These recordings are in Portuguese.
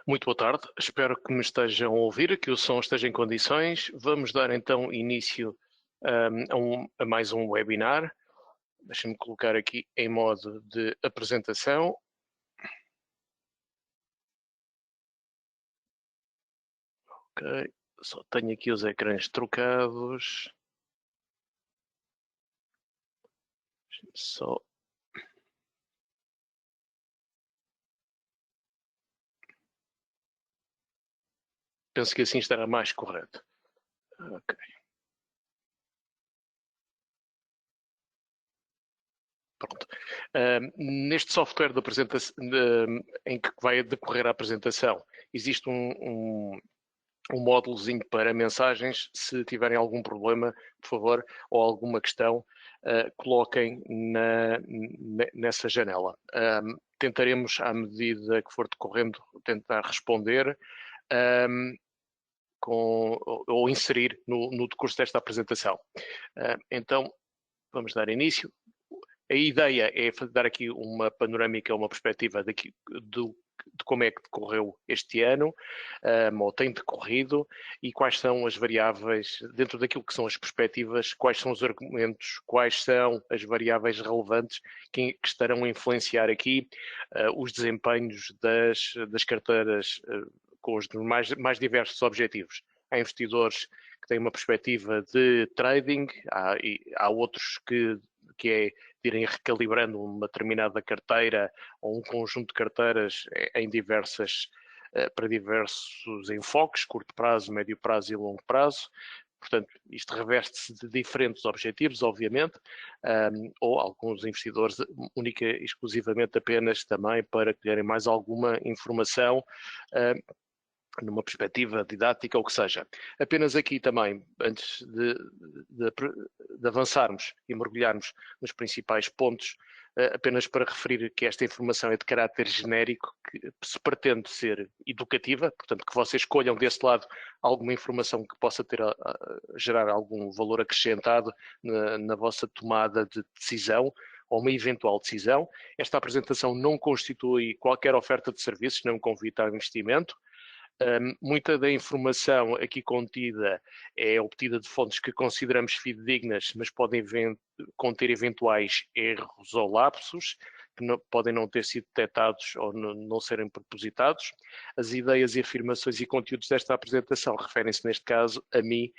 Muito boa tarde, espero que me estejam a ouvir, que o som esteja em condições. Vamos dar então início a mais um webinar. Deixem-me colocar aqui em modo de apresentação. Ok, só tenho aqui os ecrãs trocados. Só. Penso que assim estará mais correto. Ok. Pronto. Neste software de apresentação, em que vai decorrer a apresentação, existe um módulozinho para mensagens. Se tiverem algum problema, por favor, ou alguma questão, coloquem nessa janela. Tentaremos, à medida que for decorrendo, tentar responder ou inserir no decurso desta apresentação. Então, vamos dar início. A ideia é dar aqui uma panorâmica, uma perspectiva de como é que decorreu este ano, ou tem decorrido, e quais são as variáveis, dentro daquilo que são as perspectivas, quais são os argumentos, quais são as variáveis relevantes que estarão a influenciar aqui os desempenhos das carteiras com os mais diversos objetivos. Há investidores que têm uma perspectiva de trading, há outros que é de irem recalibrando uma determinada carteira ou um conjunto de carteiras para diversos enfoques, curto prazo, médio prazo e longo prazo. Portanto, isto reveste-se de diferentes objetivos, obviamente, ou alguns investidores única e exclusivamente apenas também para terem mais alguma informação numa perspectiva didática ou o que seja. Apenas aqui também, antes de avançarmos e mergulharmos nos principais pontos, apenas para referir que esta informação é de caráter genérico, que se pretende ser educativa, portanto que vocês escolham desse lado alguma informação que possa gerar algum valor acrescentado na vossa tomada de decisão, ou uma eventual decisão. Esta apresentação não constitui qualquer oferta de serviços, nem um convite ao investimento. Muita da informação aqui contida é obtida de fontes que consideramos fidedignas, mas podem conter eventuais erros ou lapsos, que podem não ter sido detectados ou não serem propositados. As ideias e afirmações e conteúdos desta apresentação referem-se, neste caso, a mim,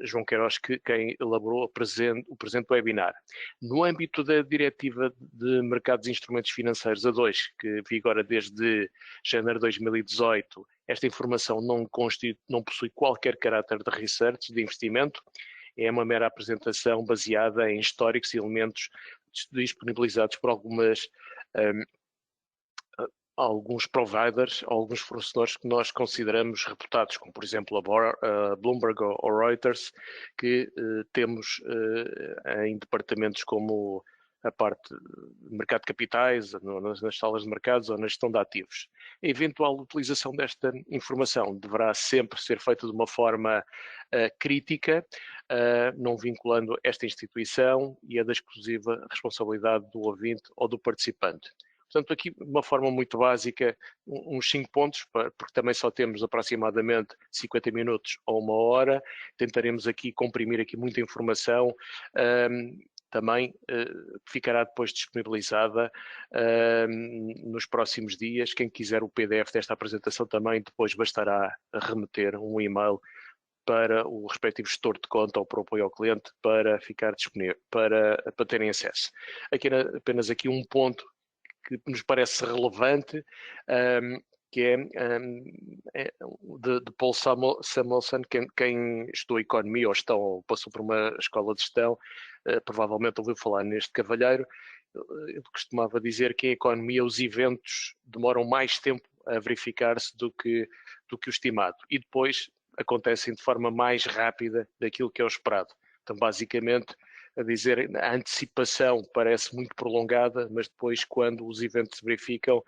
João Queiroz, quem elaborou o presente webinar. No âmbito da Diretiva de Mercados e Instrumentos Financeiros, a 2, que vigora desde janeiro de 2018, esta informação não possui qualquer caráter de research, de investimento, é uma mera apresentação baseada em históricos e elementos disponibilizados por alguns providers, alguns fornecedores que nós consideramos reputados, como por exemplo a Bloomberg ou Reuters, que temos em departamentos como a parte de mercado de capitais, nas salas de mercados ou na gestão de ativos. A eventual utilização desta informação deverá sempre ser feita de uma forma crítica, não vinculando esta instituição e é da exclusiva responsabilidade do ouvinte ou do participante. Portanto, aqui, de uma forma muito básica, uns 5 pontos, porque também só temos aproximadamente 50 minutos ou 1 hora. Tentaremos aqui comprimir aqui muita informação, também ficará depois disponibilizada nos próximos dias. Quem quiser o PDF desta apresentação também depois bastará remeter um e-mail para o respectivo gestor de conta ou para o apoio ao cliente para ficar disponível, para terem acesso. Aqui apenas aqui um ponto que nos parece relevante, que é de Paul Samuelson. Quem estudou economia ou gestão ou passou por uma escola de gestão, provavelmente ouviu falar neste cavalheiro. Ele costumava dizer que em economia os eventos demoram mais tempo a verificar-se do que o estimado e depois acontecem de forma mais rápida daquilo que é o esperado. Então, basicamente, a dizer, a antecipação parece muito prolongada, mas depois, quando os eventos se verificam,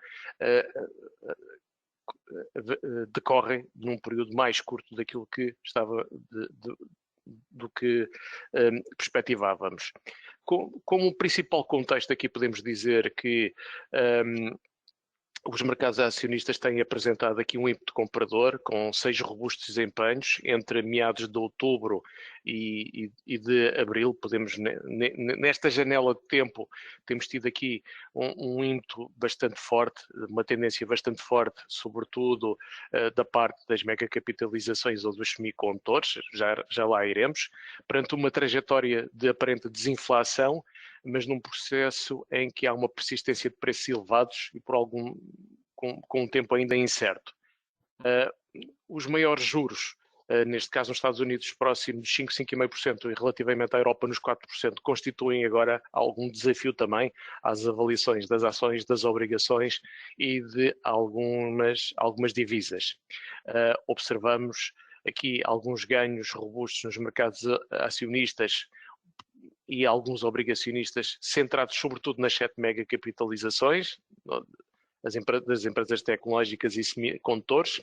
decorrem num período mais curto daquilo que estava do que perspectivávamos. Como principal contexto aqui podemos dizer que Os mercados acionistas têm apresentado aqui um ímpeto comprador com 6 robustos desempenhos entre meados de outubro e de abril. Podemos, nesta janela de tempo, temos tido aqui um ímpeto bastante forte, uma tendência bastante forte, sobretudo da parte das megacapitalizações ou dos semicondutores, já lá iremos, perante uma trajetória de aparente desinflação, mas num processo em que há uma persistência de preços elevados e com um tempo ainda incerto. Os maiores juros, neste caso nos Estados Unidos, próximos de 5, 5,5% e relativamente à Europa nos 4%, constituem agora algum desafio também às avaliações das ações, das obrigações e de algumas divisas. Observamos aqui alguns ganhos robustos nos mercados acionistas e alguns obrigacionistas centrados sobretudo nas 7 megacapitalizações das empresas tecnológicas e semicondutores.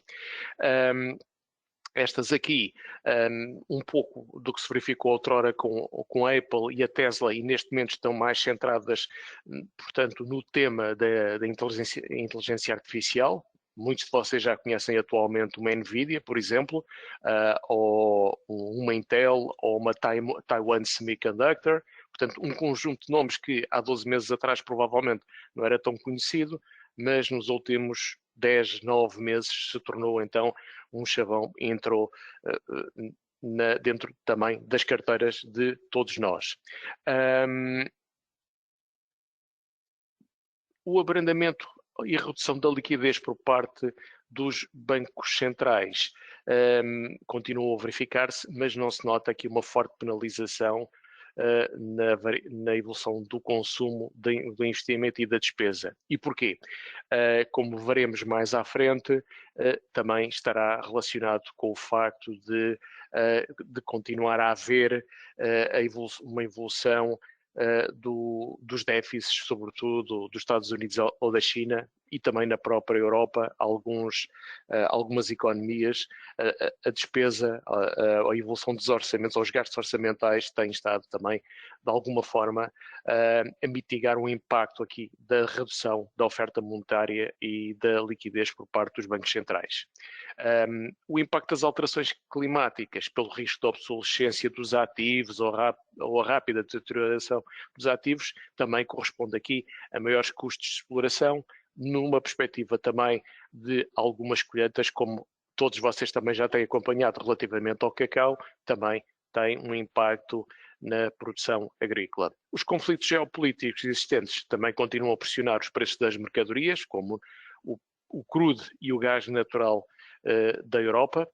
Estas aqui, um pouco do que se verificou outrora com a Apple e a Tesla, e neste momento estão mais centradas, portanto, no tema da inteligência artificial. Muitos de vocês já conhecem atualmente uma NVIDIA, por exemplo, ou uma Intel, ou uma Taiwan Semiconductor. Portanto, um conjunto de nomes que há 12 meses atrás provavelmente não era tão conhecido, mas nos últimos 10, 9 meses se tornou então um chavão e entrou dentro também das carteiras de todos nós. O abrandamento e redução da liquidez por parte dos bancos centrais continua a verificar-se, mas não se nota aqui uma forte penalização na evolução do consumo, do investimento e da despesa. E porquê? Como veremos mais à frente, também estará relacionado com o facto de continuar a haver uma evolução dos déficits, sobretudo dos Estados Unidos ou da China, e também na própria Europa, algumas economias, a despesa, a evolução dos orçamentos, ou os gastos orçamentais têm estado também, de alguma forma, a mitigar o impacto aqui da redução da oferta monetária e da liquidez por parte dos bancos centrais. O impacto das alterações climáticas pelo risco de obsolescência dos ativos ou a rápida deterioração dos ativos também corresponde aqui a maiores custos de exploração, numa perspectiva também de algumas colheitas, como todos vocês também já têm acompanhado relativamente ao cacau, também tem um impacto na produção agrícola. Os conflitos geopolíticos existentes também continuam a pressionar os preços das mercadorias, como o crudo e o gás natural da Europa.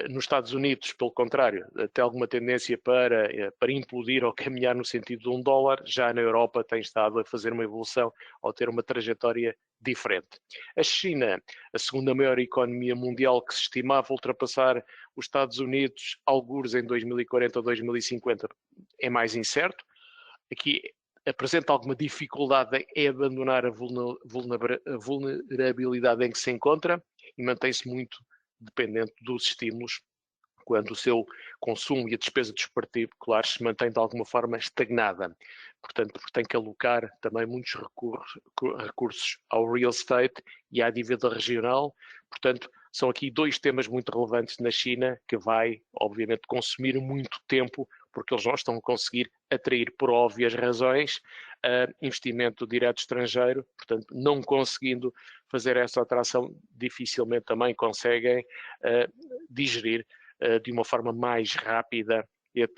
Nos Estados Unidos, pelo contrário, tem alguma tendência para implodir ou caminhar no sentido de $1. Já na Europa tem estado a fazer uma evolução ou ter uma trajetória diferente. A China, a segunda maior economia mundial, que se estimava ultrapassar os Estados Unidos, algures em 2040 ou 2050, é mais incerto. Aqui apresenta alguma dificuldade em abandonar a vulnerabilidade em que se encontra e mantém-se muito dependente dos estímulos, quando o seu consumo e a despesa dos particulares se mantém de alguma forma estagnada. Portanto, porque tem que alocar também muitos recursos ao real estate e à dívida regional. Portanto, são aqui 2 temas muito relevantes na China, que vai, obviamente, consumir muito tempo, porque eles não estão a conseguir atrair, por óbvias razões, investimento direto estrangeiro. Portanto, não conseguindo fazer essa atração, dificilmente também conseguem digerir de uma forma mais rápida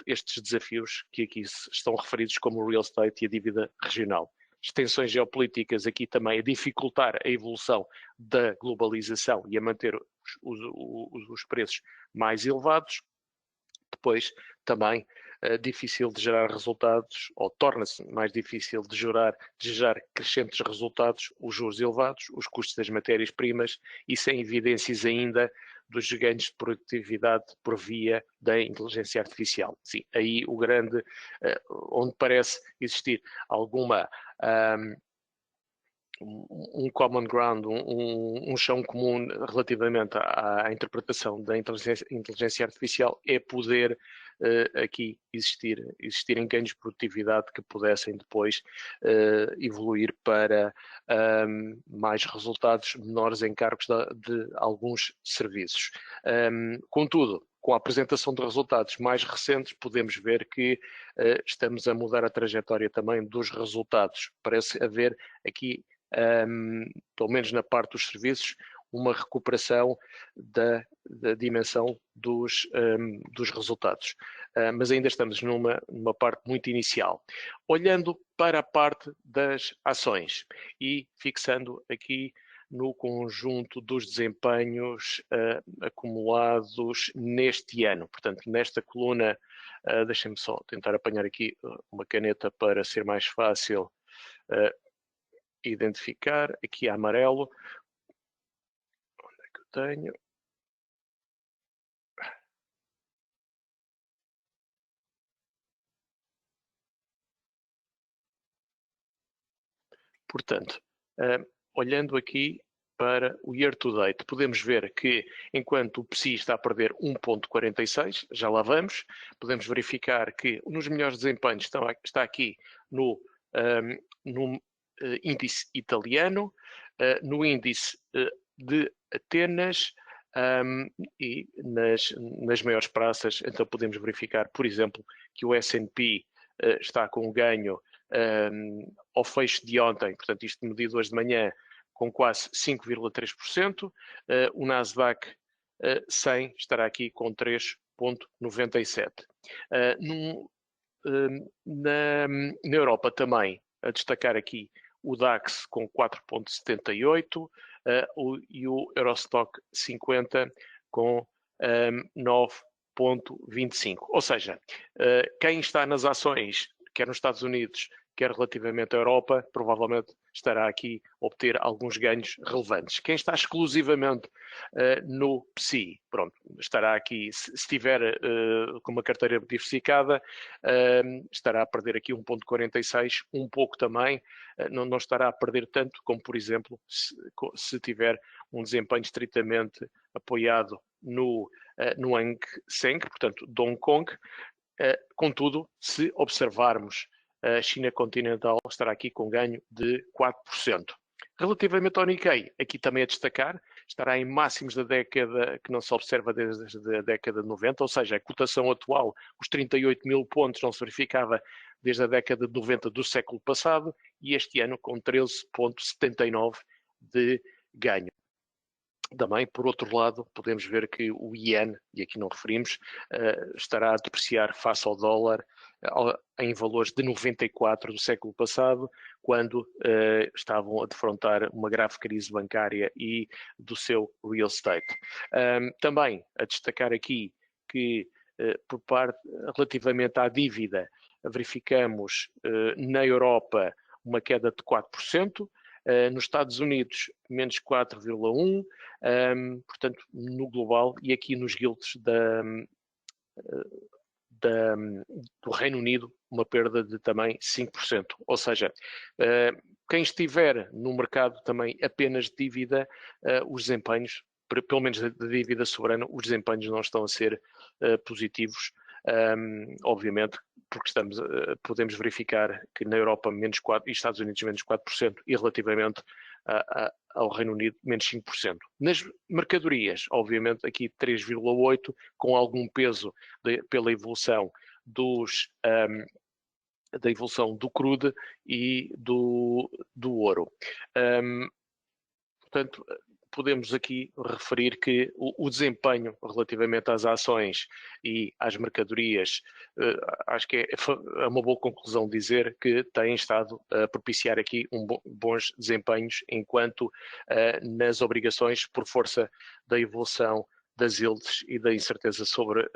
estes desafios que aqui estão referidos como o real estate e a dívida regional. As tensões geopolíticas aqui também a dificultar a evolução da globalização e a manter os preços mais elevados. Depois também difícil de gerar resultados, ou torna-se mais difícil de gerar crescentes resultados, os juros elevados, os custos das matérias-primas e sem evidências ainda dos ganhos de produtividade por via da inteligência artificial. Sim, aí o grande, onde parece existir alguma um common ground, um chão comum relativamente à interpretação da inteligência artificial é poder aqui existirem ganhos de produtividade que pudessem depois evoluir para mais resultados menores encargos de alguns serviços. Contudo, com a apresentação de resultados mais recentes, podemos ver que estamos a mudar a trajetória também dos resultados. Parece haver aqui, pelo menos na parte dos serviços, uma recuperação da dimensão dos resultados. Mas ainda estamos numa parte muito inicial. Olhando para a parte das ações e fixando aqui no conjunto dos desempenhos acumulados neste ano. Portanto, nesta coluna, deixem-me só tentar apanhar aqui uma caneta para ser mais fácil identificar. Aqui a amarelo. Onde é que eu tenho? Portanto, olhando aqui para o year to date, podemos ver que enquanto o PSI está a perder 1,46, já lá vamos, podemos verificar que nos melhores desempenhos está aqui no índice italiano, no índice de Atenas e nas maiores praças. Então podemos verificar, por exemplo, que o S&P está com um ganho ao fecho de ontem, portanto isto medido hoje de manhã, com quase 5,3%, o Nasdaq 100 estará aqui com 3,97%. Na Europa também, a destacar aqui o DAX com 4,78% e o Eurostock 50 com 9,25%. Ou seja, quem está nas ações, quer nos Estados Unidos, quer relativamente à Europa, provavelmente estará aqui a obter alguns ganhos relevantes. Quem está exclusivamente no PSI, pronto, estará aqui, se estiver com uma carteira diversificada, estará a perder aqui 1,46, um pouco também, não estará a perder tanto como, por exemplo, se tiver um desempenho estritamente apoiado no Hang Seng, portanto, de Hong Kong. Contudo, se observarmos a China continental, estará aqui com ganho de 4%. Relativamente ao Nikkei, aqui também a destacar, estará em máximos da década que não se observa desde a década de 90, ou seja, a cotação atual, os 38 mil pontos, não se verificava desde a década de 90 do século passado, e este ano com 13,79 de ganho. Também, por outro lado, podemos ver que o iene, e aqui não referimos, estará a depreciar face ao dólar em valores de 94 do século passado, quando estavam a defrontar uma grave crise bancária e do seu real estate. Também a destacar aqui que, por parte, relativamente à dívida, verificamos na Europa uma queda de 4%, nos Estados Unidos menos 4,1%, portanto no global, e aqui nos guilds do Reino Unido uma perda de também 5%, ou seja, quem estiver no mercado também apenas de dívida, os desempenhos, pelo menos da dívida soberana, os desempenhos não estão a ser positivos, obviamente, porque podemos verificar que na Europa menos 4% e Estados Unidos menos 4% e relativamente ao Reino Unido menos 5%. Nas mercadorias, obviamente, aqui 3,8%, com algum peso pela evolução da evolução do crude e do ouro. Portanto, podemos aqui referir que o desempenho relativamente às ações e às mercadorias, acho que é uma boa conclusão dizer que têm estado a propiciar aqui bons desempenhos, enquanto nas obrigações, por força da evolução das yields e da incerteza sobre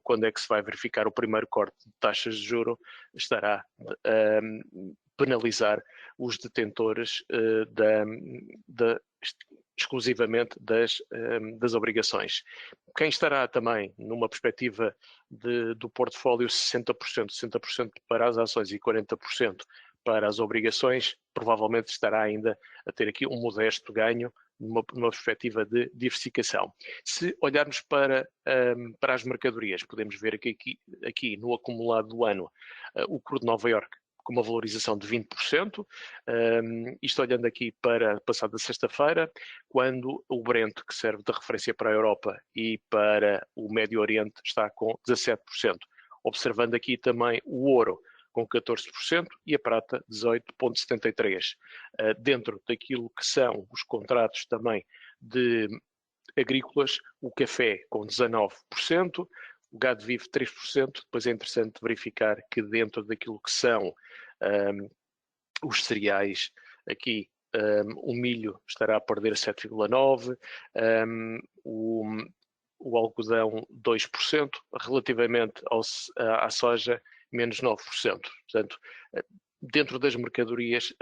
quando é que se vai verificar o primeiro corte de taxas de juro, estará a penalizar os detentores exclusivamente das obrigações. Quem estará também numa perspectiva do portfólio 60% para as ações e 40% para as obrigações, provavelmente estará ainda a ter aqui um modesto ganho numa perspectiva de diversificação. Se olharmos para as mercadorias, podemos ver aqui no acumulado do ano o crudo de Nova Iorque com uma valorização de 20%, isto olhando aqui para a passada sexta-feira, quando o Brent, que serve de referência para a Europa e para o Médio Oriente, está com 17%. Observando aqui também o ouro, com 14%, e a prata, 18,73%. Dentro daquilo que são os contratos também de agrícolas, o café com 19%, o gado vivo 3%, depois é interessante verificar que dentro daquilo que são os cereais, aqui o milho estará a perder 7,9%, o algodão 2%, relativamente à soja menos 9%. Portanto, dentro das mercadorias,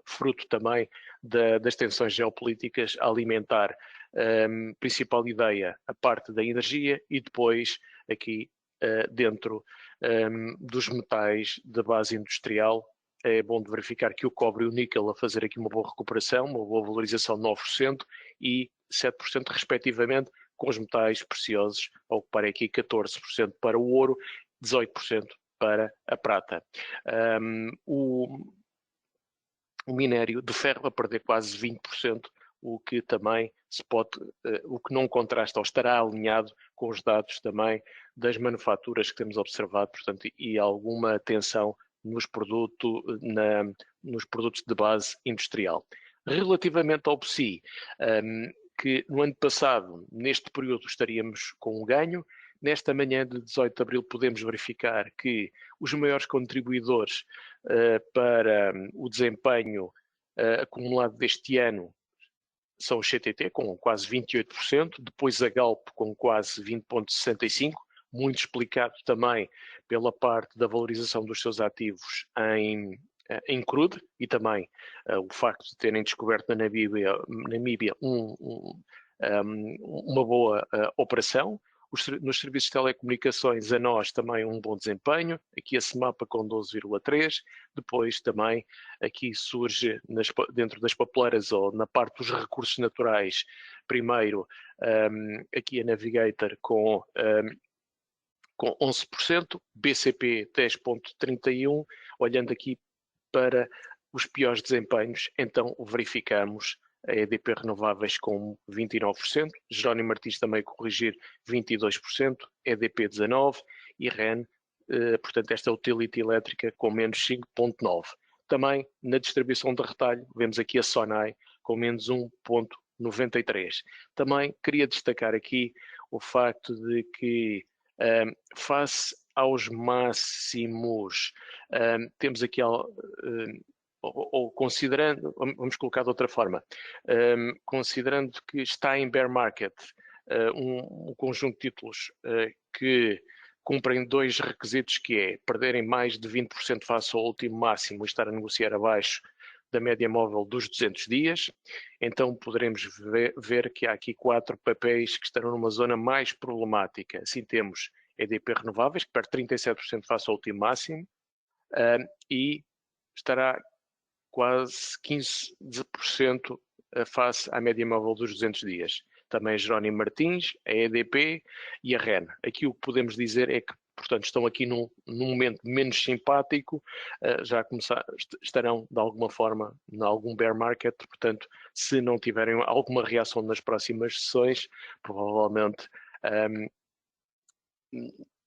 fruto também das tensões geopolíticas a alimentar, principal ideia, a parte da energia, e depois aqui dentro dos metais de base industrial, é bom de verificar que o cobre e o níquel a fazer aqui uma boa recuperação, uma boa valorização de 9% e 7% respectivamente, com os metais preciosos a ocupar aqui 14% para o ouro, 18% para a prata. O minério de ferro a perder quase 20%, o que também o que não contrasta ou estará alinhado com os dados também das manufaturas que temos observado, portanto, e alguma atenção nos produtos de base industrial. Relativamente ao PSI, que no ano passado, neste período, estaríamos com um ganho. Nesta manhã de 18 de abril podemos verificar que os maiores contribuidores para o desempenho acumulado deste ano são o CTT, com quase 28%, depois a Galp com quase 20,65%, muito explicado também pela parte da valorização dos seus ativos em crude, e também o facto de terem descoberto na Namíbia uma boa operação. Nos serviços de telecomunicações, a nós também um bom desempenho, aqui a Semapa com 12,3%, depois também aqui surge dentro das papeleiras ou na parte dos recursos naturais, primeiro aqui a Navigator com 11%, BCP 10,31%, olhando aqui para os piores desempenhos, então verificamos a EDP Renováveis com 29%, Jerónimo Martins também a corrigir 22%, EDP 19% e REN, portanto esta utility elétrica com menos 5,9%. Também na distribuição de retalho vemos aqui a Sonai com menos 1,93%. Também queria destacar aqui o facto de que face aos máximos, temos aqui ou considerando, vamos colocar de outra forma, considerando que está em bear market um conjunto de títulos que cumprem dois requisitos, que é perderem mais de 20% face ao último máximo e estar a negociar abaixo da média móvel dos 200 dias, então poderemos ver que há aqui 4 papéis que estarão numa zona mais problemática. Assim temos EDP Renováveis, que perde 37% face ao último máximo, e estará quase 15% face à média móvel dos 200 dias. Também Jerónimo Martins, a EDP e a REN. Aqui o que podemos dizer é que, portanto, estão aqui num momento menos simpático, já estarão de alguma forma em algum bear market, portanto, se não tiverem alguma reação nas próximas sessões, provavelmente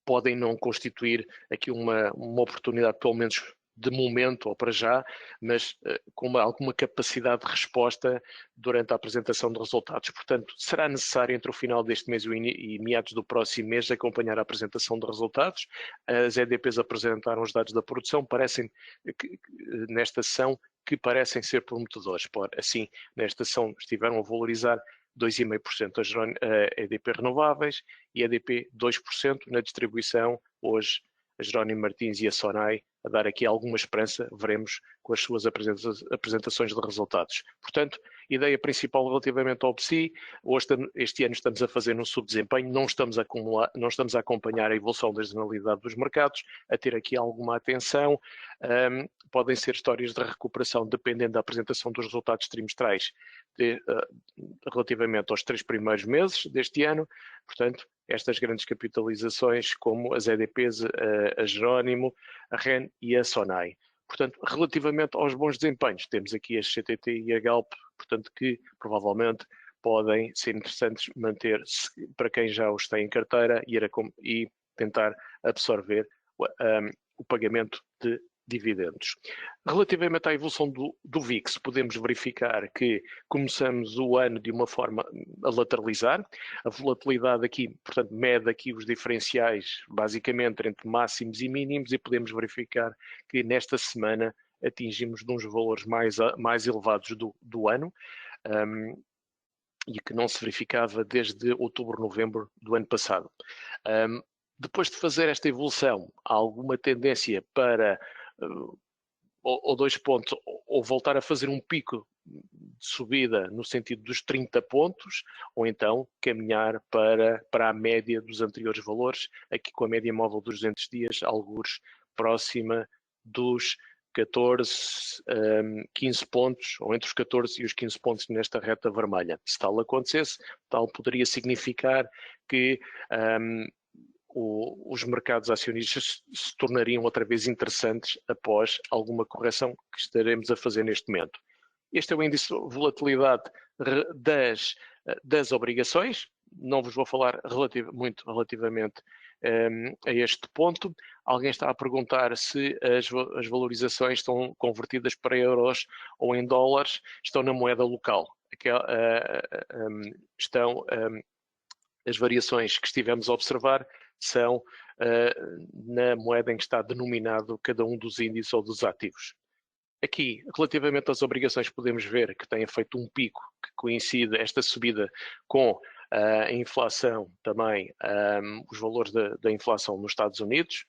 podem não constituir aqui uma oportunidade, pelo menos de momento ou para já, mas com alguma capacidade de resposta durante a apresentação de resultados. Portanto, será necessário entre o final deste mês e meados do próximo mês acompanhar a apresentação de resultados. As EDPs apresentaram os dados da produção, parecem nesta sessão que parecem ser prometedores. Assim, nesta sessão estiveram a valorizar 2,5% a EDP Renováveis e a EDP 2% na distribuição. Hoje, a Jerónimo Martins e a Sonai a dar aqui alguma esperança. Veremos com as suas apresentações de resultados. Portanto, ideia principal relativamente ao PSI, este ano estamos a fazer um subdesempenho, não estamos a acompanhar a evolução da generalidade dos mercados, a ter aqui alguma atenção. Podem ser histórias de recuperação dependendo da apresentação dos resultados trimestrais relativamente aos 3 primeiros meses deste ano. Portanto, estas grandes capitalizações como as EDPs, a Jerónimo, a REN e a Sonai. Portanto, relativamente aos bons desempenhos, temos aqui a CTT e a Galp, portanto, que provavelmente podem ser interessantes manter-se para quem já os tem em carteira e tentar absorver o pagamento de dividendos. Relativamente à evolução do VIX, podemos verificar que começamos o ano de uma forma a lateralizar. A volatilidade aqui, portanto, mede aqui os diferenciais basicamente entre máximos e mínimos e podemos verificar que nesta semana atingimos de uns valores mais elevados do ano e que não se verificava desde outubro, novembro do ano passado. Depois de fazer esta evolução, há alguma tendência para ou 2 pontos, ou voltar a fazer um pico de subida no sentido dos 30 pontos, ou então caminhar para a média dos anteriores valores, aqui com a média móvel dos 200 dias, alguns próxima dos 14, 15 pontos, ou entre os 14 e os 15 pontos nesta reta vermelha. Se tal acontecesse, tal poderia significar que os mercados acionistas se tornariam outra vez interessantes após alguma correção que estaremos a fazer neste momento. Este é o índice de volatilidade das obrigações. Não vos vou falar muito relativamente a este ponto. Alguém está a perguntar se as valorizações estão convertidas para euros ou em dólares, estão na moeda local. As variações que estivemos a observar são na moeda em que está denominado cada um dos índices ou dos ativos. Aqui, relativamente às obrigações, podemos ver que tem feito um pico que coincide esta subida com a inflação também, os valores da inflação nos Estados Unidos,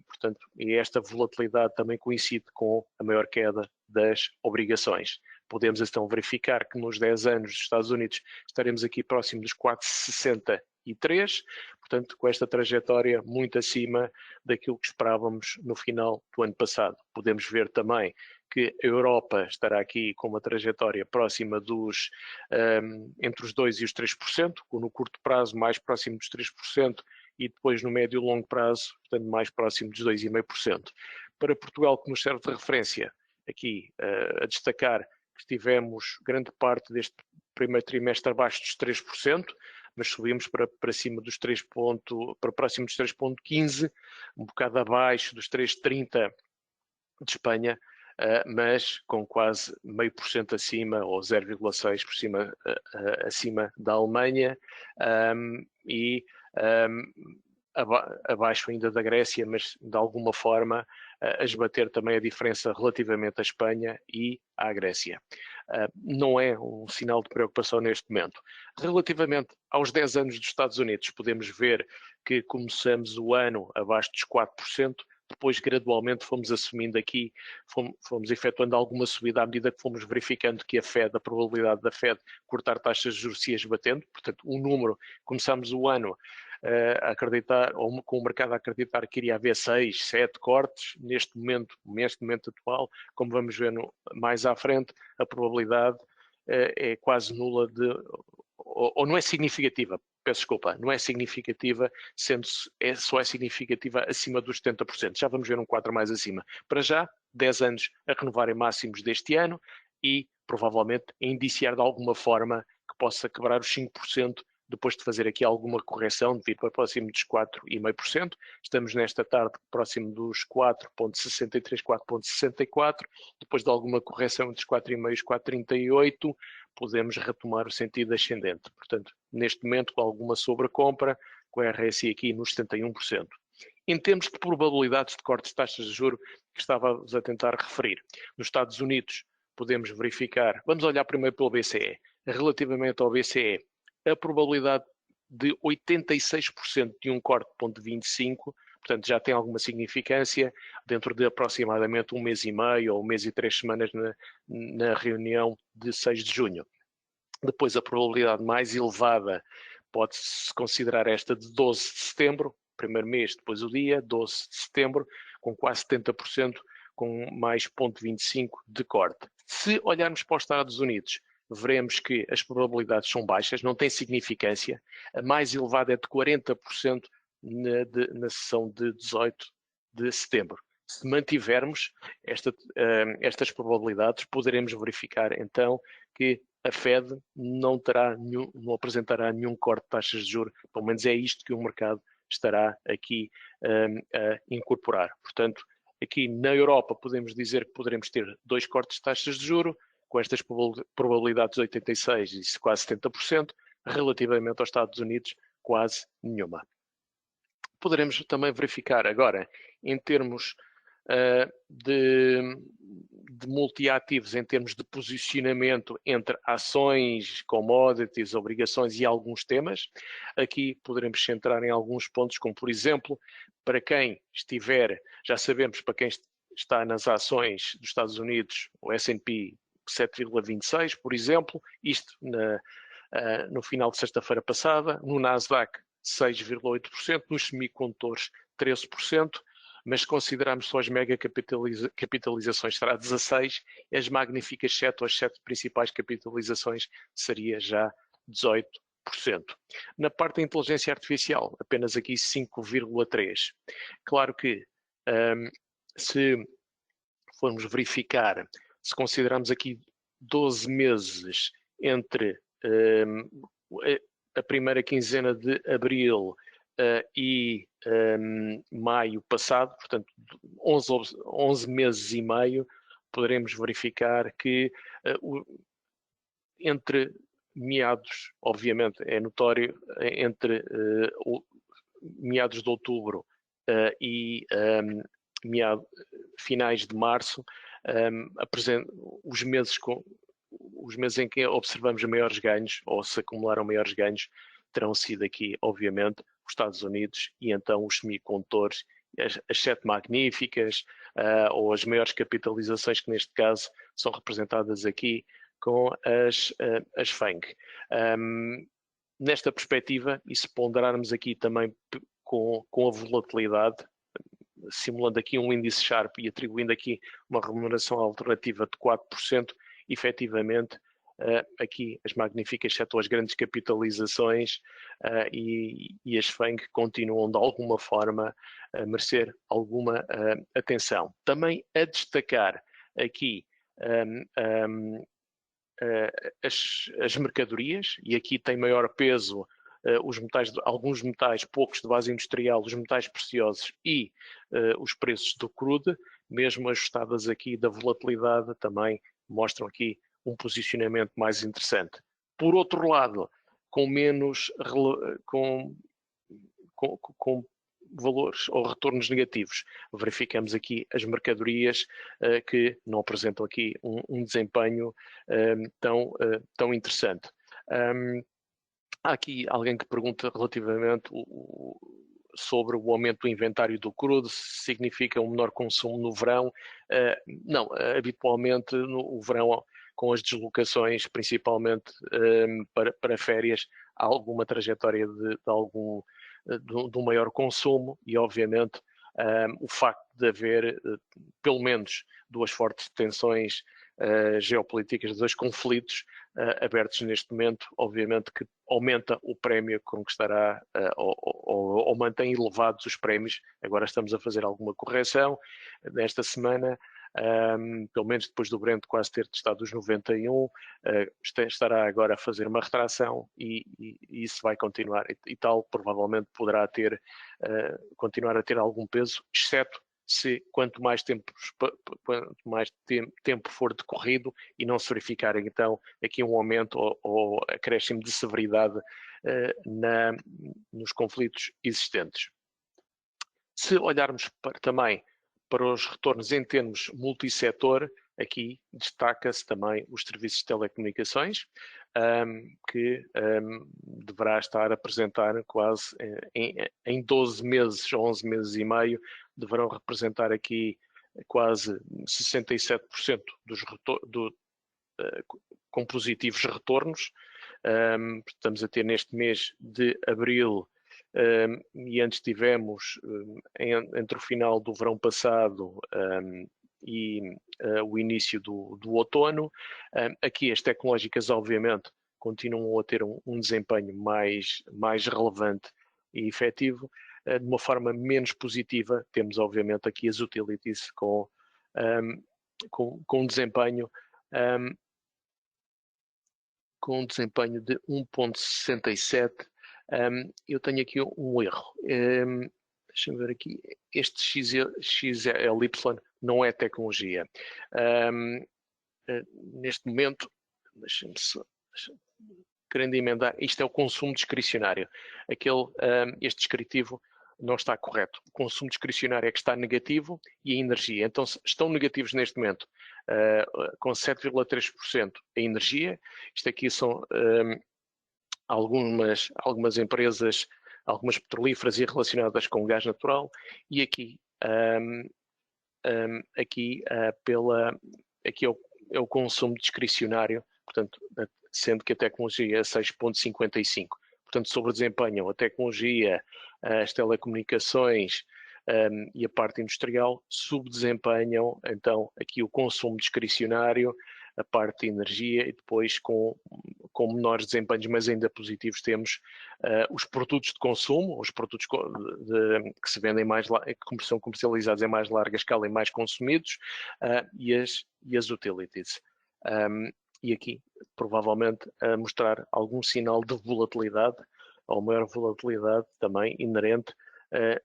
portanto, e esta volatilidade também coincide com a maior queda das obrigações. Podemos então verificar que nos 10 anos dos Estados Unidos estaremos aqui próximo dos 4,63, portanto, com esta trajetória muito acima daquilo que esperávamos no final do ano passado. Podemos ver também que a Europa estará aqui com uma trajetória próxima dos entre os 2% e os 3%, no curto prazo mais próximo dos 3% e depois no médio e longo prazo, portanto, mais próximo dos 2,5%. Para Portugal, que nos serve de referência, aqui a destacar que tivemos grande parte deste primeiro trimestre abaixo dos 3%, mas subimos para cima dos 3 para próximo dos 3,15, um bocado abaixo dos 3,30 de Espanha, mas com quase 0,5% acima, ou 0,6% acima da Alemanha, e abaixo ainda da Grécia, mas de alguma forma a esbater também a diferença relativamente à Espanha e à Grécia. Não é um sinal de preocupação neste momento. Relativamente aos 10 anos dos Estados Unidos, podemos ver que começamos o ano abaixo dos 4%, depois gradualmente fomos assumindo aqui, fomos efetuando alguma subida à medida que fomos verificando que a probabilidade da Fed cortar taxas de juros se ia esbatendo, portanto o número, começamos o ano a acreditar, ou com o mercado a acreditar que iria haver 6, 7 cortes, neste momento atual, como vamos ver mais à frente, a probabilidade é quase nula ou não é significativa, peço desculpa, não é significativa, só é significativa acima dos 70%. Já vamos ver um quadro mais acima. Para já, 10 anos a renovarem máximos deste ano e provavelmente a indiciar de alguma forma que possa quebrar os 5% depois de fazer aqui alguma correção, de vir para próximo dos 4,5%. Estamos nesta tarde próximo dos 4,63, 4,64. Depois de alguma correção entre os 4,5 e os 4,38, podemos retomar o sentido ascendente. Portanto, neste momento, com alguma sobrecompra, com a RSI aqui nos 71%. Em termos de probabilidades de cortes de taxas de juros que estávamos a tentar referir, nos Estados Unidos podemos verificar, vamos olhar primeiro pelo BCE. Relativamente ao BCE, a probabilidade de 86% de um corte de 0,25 portanto já tem alguma significância dentro de aproximadamente um mês e meio ou um mês e 3 semanas na reunião de 6 de junho. Depois a probabilidade mais elevada pode-se considerar esta de 12 de setembro, primeiro mês, depois o dia, 12 de setembro, com quase 70%, com mais 0,25 de corte. Se olharmos para os Estados Unidos, veremos que as probabilidades são baixas, não tem significância. A mais elevada é de 40% na sessão de 18 de setembro. Se mantivermos estas probabilidades, poderemos verificar então que a Fed não apresentará nenhum corte de taxas de juros, pelo menos é isto que o mercado estará aqui a incorporar. Portanto, aqui na Europa podemos dizer que poderemos ter 2 cortes de taxas de juros, com estas probabilidades de 86% e quase 70%, relativamente aos Estados Unidos, quase nenhuma. Poderemos também verificar agora, em termos de multiativos, em termos de posicionamento entre ações, commodities, obrigações e alguns temas. Aqui poderemos centrar em alguns pontos, como por exemplo, para quem estiver, já sabemos, para quem está nas ações dos Estados Unidos, o S&P 7,26, por exemplo, isto no final de sexta-feira passada, no Nasdaq 6,8%, nos semicondutores 13%, mas se considerarmos só as mega capitalizações será 16%, as magníficas 7 ou as 7 principais capitalizações seria já 18%. Na parte da inteligência artificial, apenas aqui 5,3%. Claro que se formos verificar, se considerarmos aqui 12 meses entre a primeira quinzena de abril e maio passado, portanto 11 meses e meio, poderemos verificar que entre meados, obviamente é notório, entre meados de outubro e finais de março, os meses em que observamos maiores ganhos, ou se acumularam maiores ganhos, terão sido aqui, obviamente, os Estados Unidos e então os semicondutores, as 7 magníficas, ou as maiores capitalizações, que neste caso são representadas aqui com as FANG. Nesta perspectiva, e se ponderarmos aqui também com a volatilidade, simulando aqui um índice Sharpe e atribuindo aqui uma remuneração alternativa de 4%, efetivamente, aqui as magníficas 7 ou as grandes capitalizações e as FANG continuam de alguma forma a merecer alguma atenção. Também a destacar aqui as mercadorias, e aqui tem maior peso os metais, alguns metais, poucos de base industrial, os metais preciosos e os preços do crude, mesmo ajustadas aqui da volatilidade, também mostram aqui um posicionamento mais interessante. Por outro lado, com valores ou retornos negativos, verificamos aqui as mercadorias que não apresentam aqui um desempenho tão interessante. Há aqui alguém que pergunta relativamente sobre o aumento do inventário do crudo, se significa um menor consumo no verão. Não, habitualmente no verão, com as deslocações, principalmente para férias, há alguma trajetória de um maior consumo e, obviamente, o facto de haver, pelo menos, 2 fortes tensões geopolíticas, 2 conflitos abertos neste momento, obviamente que aumenta o prémio com que estará, ou mantém elevados os prémios. Agora estamos a fazer alguma correção nesta semana, pelo menos depois do Brent quase ter testado os 91, estará agora a fazer uma retração e isso vai continuar, e tal provavelmente poderá continuar a ter algum peso, exceto se quanto mais tempo for decorrido e não se verificar então aqui um aumento ou acréscimo de severidade nos conflitos existentes. Se olharmos também para os retornos em termos multissetor, aqui destaca-se também os serviços de telecomunicações, que deverá estar a apresentar quase em 12 meses, 11 meses e meio, deverão representar aqui quase 67% com positivos retornos. Estamos a ter neste mês de abril, e antes tivemos, entre o final do verão passado e o início do outono, aqui as tecnológicas obviamente continuam a ter um desempenho mais relevante e efetivo. De uma forma menos positiva, temos obviamente aqui as utilities com um desempenho de 1.67. Eu tenho aqui um erro. Deixa-me ver aqui. Este XLY não é tecnologia. Neste momento, deixa-me só... Querendo emendar, isto é o consumo discricionário. Este descritivo não está correto. O consumo discricionário é que está negativo e a energia. Então, estão negativos neste momento, com 7,3% a energia. Isto aqui são algumas empresas, algumas petrolíferas e relacionadas com gás natural. E aqui, aqui é o consumo discricionário, portanto, sendo que a tecnologia é 6,55. Portanto, sobredesempenham a tecnologia, as telecomunicações e a parte industrial, subdesempenham então aqui o consumo discricionário, a parte de energia, e depois com menores desempenhos, mas ainda positivos, temos os produtos de consumo, os produtos que se vendem que são comercializados em mais larga escala e mais consumidos, e as utilities. E aqui, provavelmente, a mostrar algum sinal de volatilidade, ou maior volatilidade também inerente a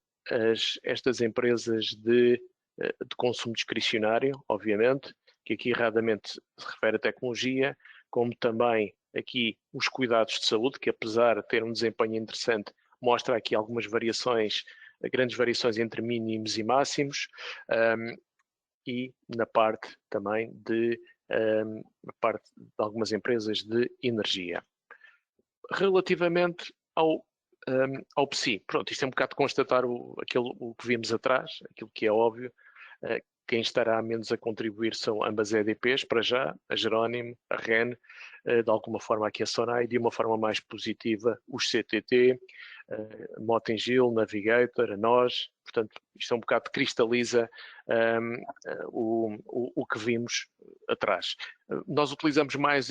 estas empresas de consumo discricionário, obviamente, que aqui erradamente se refere à tecnologia, como também aqui os cuidados de saúde, que apesar de ter um desempenho interessante, mostra aqui algumas variações, grandes variações entre mínimos e máximos, e na parte também de algumas empresas de energia. Relativamente ao PSI, pronto, isto é um bocado de constatar o que vimos atrás, aquilo que é óbvio. Quem estará menos a contribuir são ambas EDPs, para já, a Jerónimo, a REN, de alguma forma aqui a Sonai, de uma forma mais positiva, os CTT, Mota-Engil, Navigator, a nós. Portanto, isto é um bocado cristaliza o que vimos atrás. Nós utilizamos mais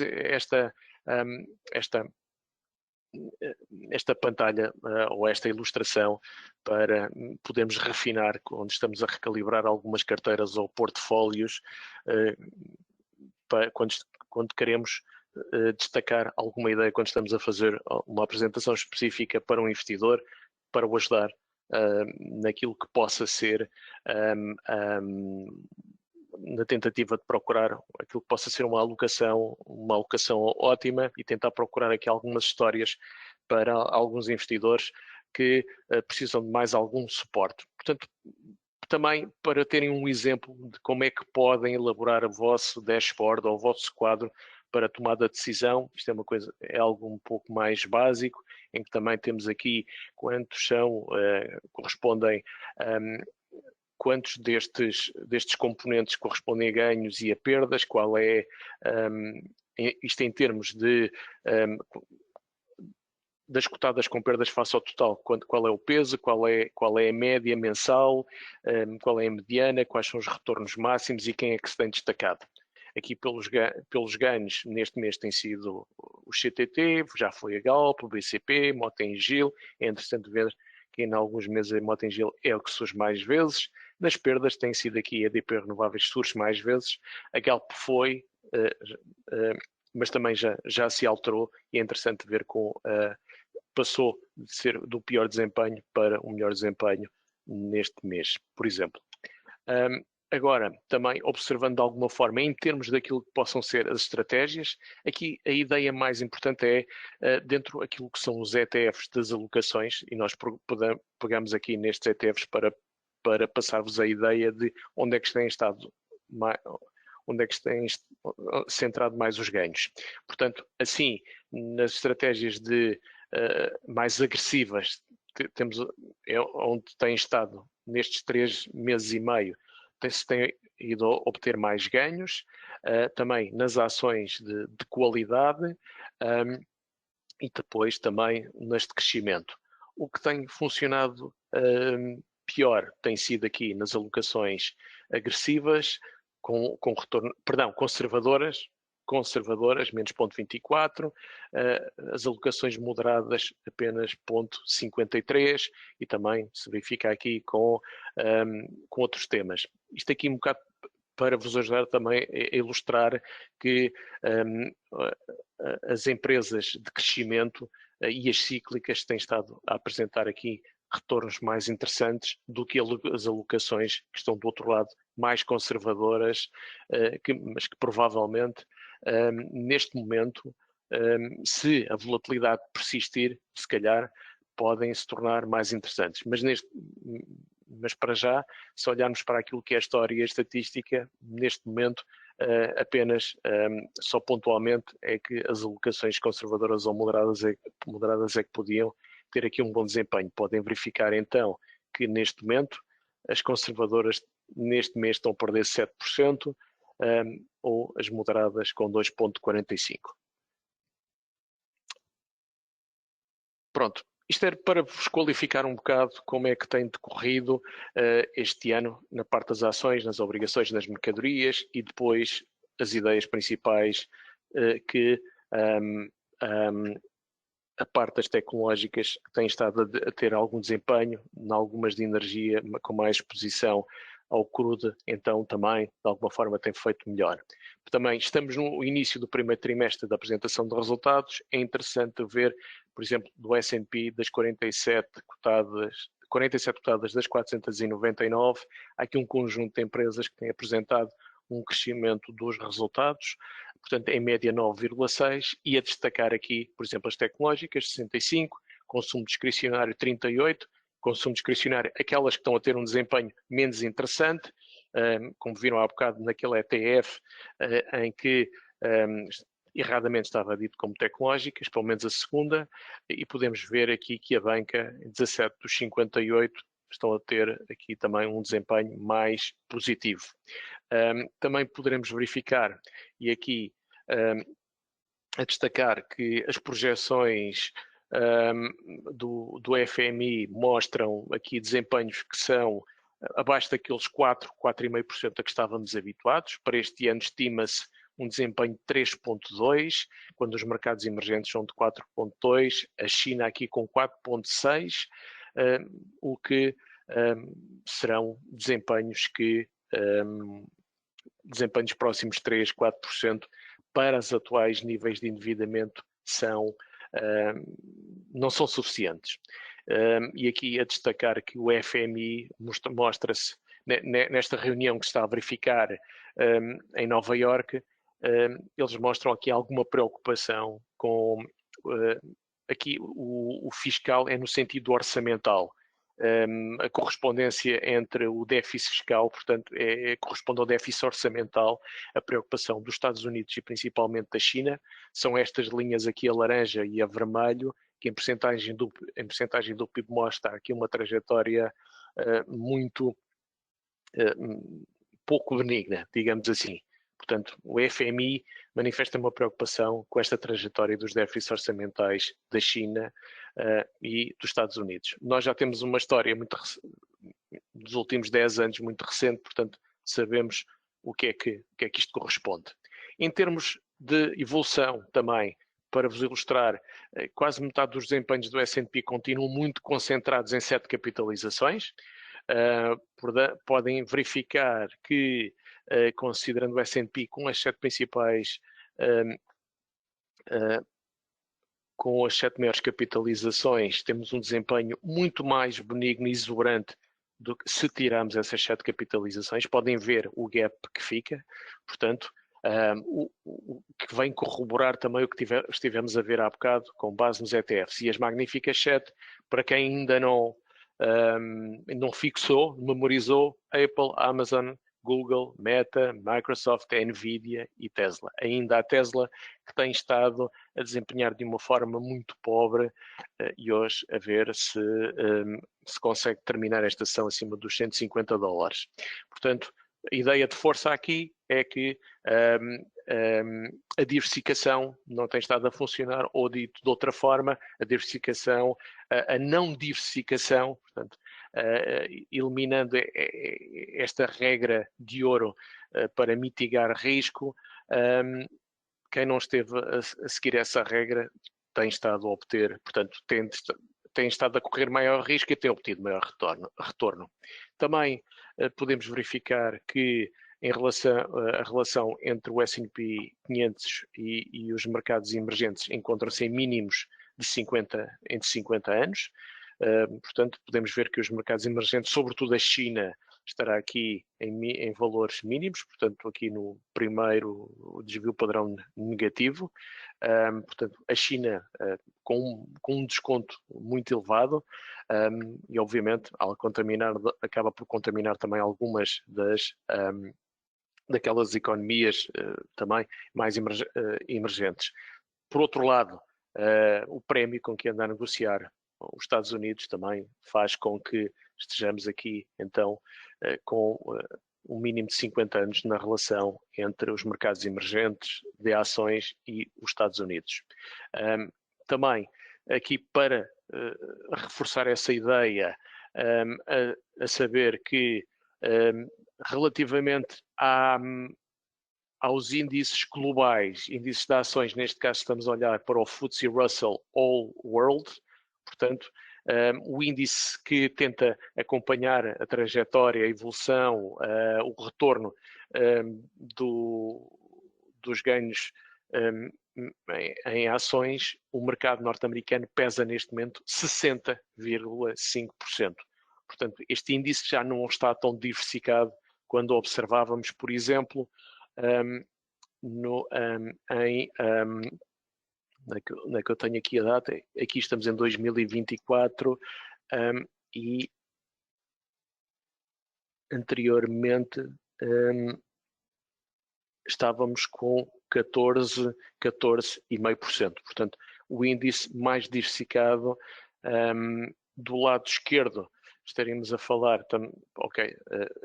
esta pantalha ou esta ilustração para podermos refinar quando estamos a recalibrar algumas carteiras ou portfólios, quando queremos destacar alguma ideia, quando estamos a fazer uma apresentação específica para um investidor, para o ajudar naquilo que possa ser na tentativa de procurar aquilo que possa ser uma alocação ótima, e tentar procurar aqui algumas histórias para alguns investidores que precisam de mais algum suporte. Portanto, também para terem um exemplo de como é que podem elaborar o vosso dashboard ou o vosso quadro para tomada de decisão. Isto é algo um pouco mais básico, em que também temos aqui quantos correspondem quantos destes componentes correspondem a ganhos e a perdas, qual é, isto em termos das cotadas com perdas face ao total, qual é o peso, qual é a média mensal, qual é a mediana, quais são os retornos máximos e quem é que se tem destacado. Aqui pelos ganhos, neste mês tem sido o CTT, já foi a Galp, o BCP, Mota-Engil. É interessante ver que em alguns meses a Mota-Engil é o que surge mais vezes. Nas perdas tem sido aqui a EDP Renováveis, surge mais vezes. A Galp foi, mas também já se alterou, e é interessante ver passou de ser do pior desempenho para um melhor desempenho neste mês, por exemplo. Agora, também observando de alguma forma, em termos daquilo que possam ser as estratégias, aqui a ideia mais importante é, dentro daquilo que são os ETFs das alocações, e nós pegamos aqui nestes ETFs para passar-vos a ideia de onde é que têm estado, onde é que se tem centrado mais os ganhos. Portanto, assim, nas estratégias mais agressivas, temos, onde tem estado nestes 3 meses e meio, se tem ido a obter mais ganhos, também nas ações de qualidade e depois também nas de crescimento. O que tem funcionado pior tem sido aqui nas alocações agressivas, com retorno, perdão, conservadoras, menos 0,24, as alocações moderadas apenas 0,53 e também se verifica aqui com outros temas. Isto aqui um bocado para vos ajudar também a ilustrar que as empresas de crescimento e as cíclicas têm estado a apresentar aqui retornos mais interessantes do que as alocações que estão do outro lado mais conservadoras, mas que provavelmente neste momento, se a volatilidade persistir, se calhar podem se tornar mais interessantes. Mas para já, se olharmos para aquilo que é a história e a estatística, neste momento apenas só pontualmente é que as alocações conservadoras ou moderadas é que podiam ter aqui um bom desempenho. Podem verificar então que neste momento as conservadoras neste mês estão a perder 7%, ou as moderadas com 2,45%. Pronto, isto era para vos qualificar um bocado como é que tem decorrido este ano na parte das ações, nas obrigações, nas mercadorias e depois as ideias principais que a parte das tecnológicas tem estado a ter algum desempenho, em algumas de energia com mais exposição ao crude, então também de alguma forma tem feito melhor. Também estamos no início do primeiro trimestre da apresentação de resultados, é interessante ver, por exemplo, do S&P das 47 cotadas das 499, há aqui um conjunto de empresas que têm apresentado um crescimento dos resultados, portanto, em média 9,6, e a destacar aqui, por exemplo, as tecnológicas, 65, consumo discricionário 38, consumo discricionário, aquelas que estão a ter um desempenho menos interessante, como viram há bocado naquele ETF, em que erradamente estava dito como tecnológicas, pelo menos a segunda, e podemos ver aqui que a banca, 17 dos 58, estão a ter aqui também um desempenho mais positivo. Também poderemos verificar, e aqui a destacar que as projeções do FMI mostram aqui desempenhos que são abaixo daqueles 4,5% a que estávamos habituados. Para este ano estima-se um desempenho de 3,2%, quando os mercados emergentes são de 4,2%, a China aqui com 4,6%, o que serão desempenhos próximos de 3, 4% para os atuais níveis de endividamento não são suficientes. E aqui a destacar que o FMI mostra-se, nesta reunião que se está a verificar em Nova Iorque, eles mostram aqui alguma preocupação com aqui o fiscal é no sentido orçamental. A correspondência entre o déficit fiscal, portanto, corresponde ao déficit orçamental, a preocupação dos Estados Unidos e principalmente da China, são estas linhas aqui, a laranja e a vermelho, que em percentagem do PIB mostra aqui uma trajetória muito pouco benigna, digamos assim. Portanto, o FMI manifesta uma preocupação com esta trajetória dos déficits orçamentais da China e dos Estados Unidos. Nós já temos uma história dos últimos 10 anos muito recente, portanto, sabemos o que é que isto corresponde. Em termos de evolução também, para vos ilustrar, quase metade dos desempenhos do S&P continuam muito concentrados em 7 capitalizações. Podem verificar que, considerando o S&P com as 7 principais, com as 7 maiores capitalizações, temos um desempenho muito mais benigno e exuberante do que se tirarmos essas 7 capitalizações. Podem ver o gap que fica, portanto, o que vem corroborar também o que estivemos a ver há bocado com base nos ETFs. E as magníficas 7, para quem ainda não fixou, memorizou, Apple, Amazon, Google, Meta, Microsoft, Nvidia e Tesla. Ainda a Tesla, que tem estado a desempenhar de uma forma muito pobre e hoje a ver se consegue terminar esta sessão acima dos $150. Portanto, a ideia de força aqui é que a diversificação não tem estado a funcionar, ou dito de outra forma, a diversificação, a não diversificação, portanto, eliminando esta regra de ouro para mitigar risco, quem não esteve a seguir essa regra tem estado a obter, portanto, tem estado a correr maior risco e tem obtido maior retorno. Também podemos verificar que a relação entre o S&P 500 e os mercados emergentes encontra-se em mínimos entre 50 anos. Portanto, podemos ver que os mercados emergentes, sobretudo a China, estará aqui em valores mínimos, portanto, aqui no primeiro o desvio padrão negativo. Portanto, a China com um desconto muito elevado e, obviamente, ao contaminar, acaba por contaminar também algumas daquelas economias também mais emergentes. Por outro lado, o prémio com que anda a negociar os Estados Unidos também faz com que estejamos aqui, então, com um mínimo de 50 anos na relação entre os mercados emergentes de ações e os Estados Unidos. Também, aqui para reforçar essa ideia, a saber que relativamente aos índices globais, índices de ações, neste caso estamos a olhar para o FTSE Russell All World, portanto, o índice que tenta acompanhar a trajetória, a evolução, o retorno dos ganhos em ações, o mercado norte-americano pesa neste momento 60,5%. Portanto, este índice já não está tão diversificado quando observávamos, por exemplo, na que eu tenho aqui a data, aqui estamos em 2024 e anteriormente estávamos com 14,5%. Portanto, o índice mais diversificado. Do lado esquerdo estaríamos a falar,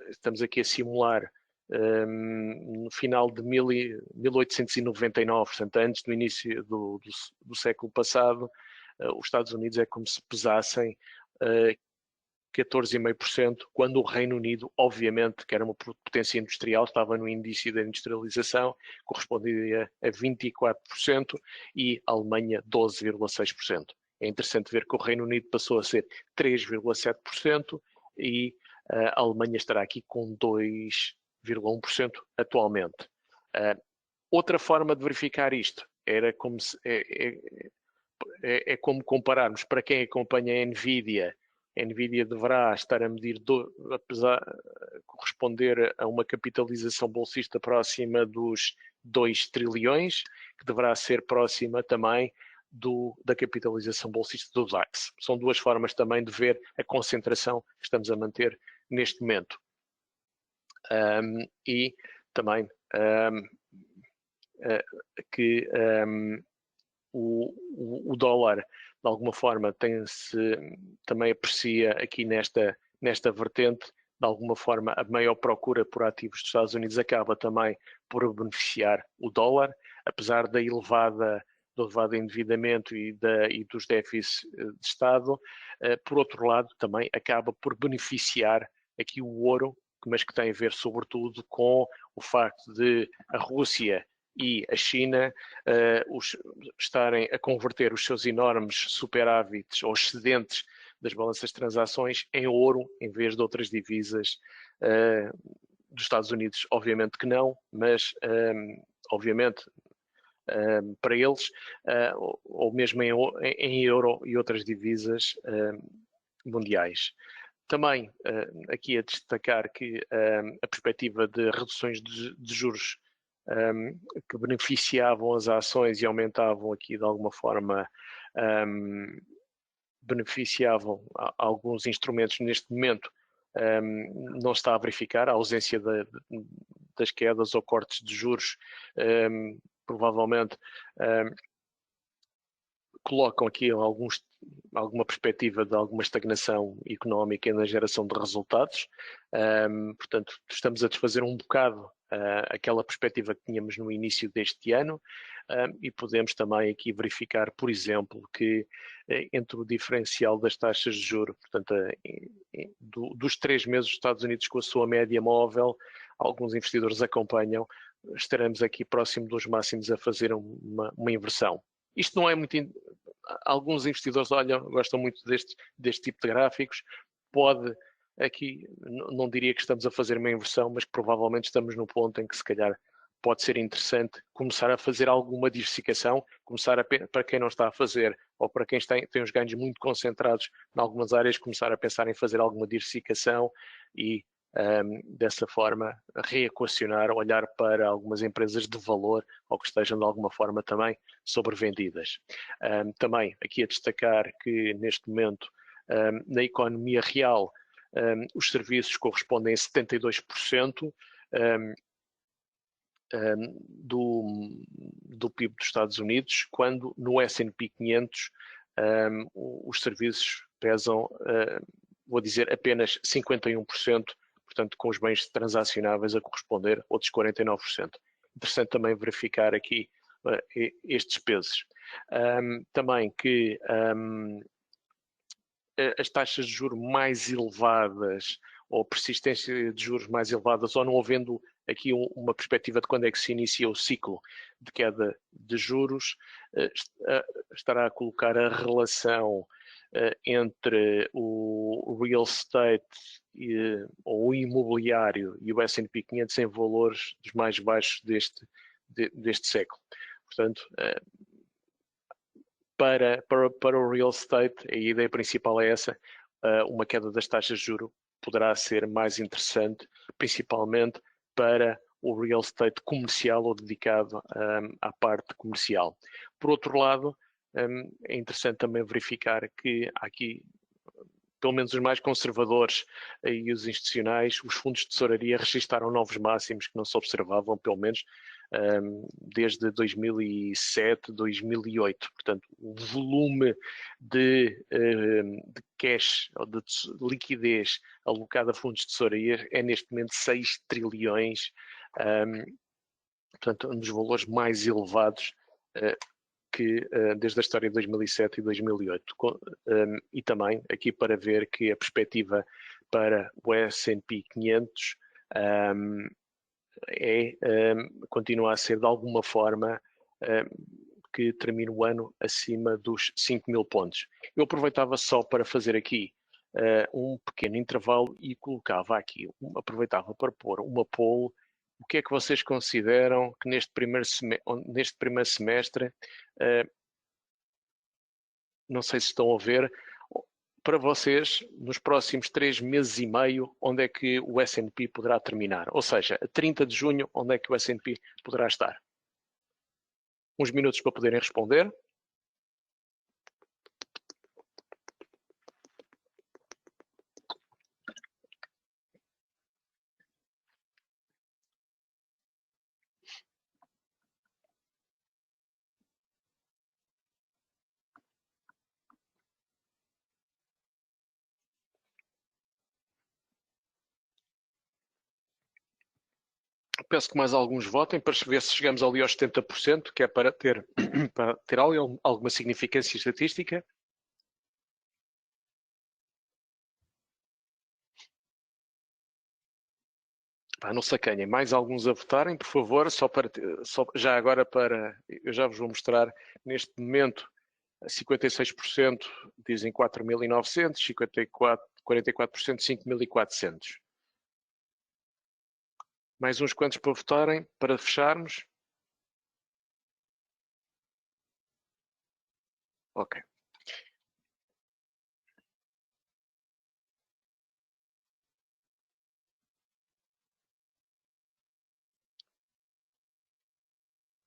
estamos aqui a simular no final de 1899, portanto, antes do início do século passado, os Estados Unidos é como se pesassem 14,5%, quando o Reino Unido, obviamente, que era uma potência industrial, estava no início da industrialização, correspondia a 24%, e a Alemanha 12,6%. É interessante ver que o Reino Unido passou a ser 3,7% e a Alemanha estará aqui com 2,1% atualmente. Outra forma de verificar isto era como como compararmos para quem acompanha a Nvidia. A Nvidia deverá estar a medir, corresponder a uma capitalização bolsista próxima dos 2 trilhões, que deverá ser próxima também da capitalização bolsista do DAX. São duas formas também de ver a concentração que estamos a manter neste momento. E também que o dólar, de alguma forma, também aprecia aqui nesta vertente. De alguma forma, a maior procura por ativos dos Estados Unidos acaba também por beneficiar o dólar, apesar do elevado endividamento e dos déficits de Estado. Por outro lado, também acaba por beneficiar aqui o ouro, mas que tem a ver sobretudo com o facto de a Rússia e a China estarem a converter os seus enormes superávites ou excedentes das balanças de transações em ouro, em vez de outras divisas dos Estados Unidos. Obviamente que não, mas obviamente para eles, ou mesmo em euro e outras divisas mundiais. Também aqui a destacar que a perspectiva de reduções de juros que beneficiavam as ações e aumentavam aqui de alguma forma, beneficiavam alguns instrumentos neste momento, não está a verificar. A ausência das quedas ou cortes de juros provavelmente colocam aqui alguma perspectiva de alguma estagnação económica e na geração de resultados. Portanto, estamos a desfazer um bocado aquela perspectiva que tínhamos no início deste ano, e podemos também aqui verificar, por exemplo, que entre o diferencial das taxas de juros, portanto, dos 3 meses dos Estados Unidos com a sua média móvel, alguns investidores acompanham, estaremos aqui próximo dos máximos a fazer uma inversão. Isto não é muito... Alguns investidores gostam muito deste tipo de gráficos. Pode aqui, não diria que estamos a fazer uma inversão, mas que provavelmente estamos no ponto em que se calhar pode ser interessante começar a fazer alguma diversificação, para quem não está a fazer, ou para quem tem os ganhos muito concentrados em algumas áreas, começar a pensar em fazer alguma diversificação e dessa forma reequacionar, olhar para algumas empresas de valor ou que estejam de alguma forma também sobrevendidas. Também aqui a destacar que neste momento na economia real os serviços correspondem a 72% do PIB dos Estados Unidos, quando no S&P 500 os serviços pesam, vou dizer, apenas 51%, portanto, com os bens transacionáveis a corresponder outros 49%. Interessante também verificar aqui estes pesos. Também que as taxas de juros mais elevadas ou persistência de juros mais elevadas, ou não havendo aqui uma perspectiva de quando é que se inicia o ciclo de queda de juros, estará a colocar a relação entre o real estate ou o imobiliário e o S&P 500 em valores dos mais baixos deste século. Portanto, para o real estate, a ideia principal é essa: uma queda das taxas de juros poderá ser mais interessante, principalmente para o real estate comercial ou dedicado à parte comercial. Por outro lado, é interessante também verificar que há aqui, pelo menos os mais conservadores e os institucionais, os fundos de tesouraria registaram novos máximos que não se observavam, pelo menos desde 2007, 2008. Portanto, o volume de cash, ou de liquidez alocada a fundos de tesouraria é neste momento 6 trilhões, portanto, um dos valores mais elevados que desde a história de 2007 e 2008. E também aqui para ver que a perspectiva para o S&P 500 continua a ser de alguma forma que termine o ano acima dos 5.000 pontos. Eu aproveitava só para fazer aqui um pequeno intervalo e colocava aqui, aproveitava para pôr uma poll. O que é que vocês consideram que neste primeiro semestre, não sei se estão a ver, para vocês, nos próximos 3 meses e meio, onde é que o S&P poderá terminar? Ou seja, a 30 de junho, onde é que o S&P poderá estar? Uns minutos para poderem responder. Peço que mais alguns votem para ver se chegamos ali aos 70%, que é para ter alguma significância estatística. Não se acanhem. Mais alguns a votarem, por favor, já agora eu já vos vou mostrar, neste momento, 56% dizem 4.900, 44% 5.400. Mais uns quantos para votarem, para fecharmos. Ok.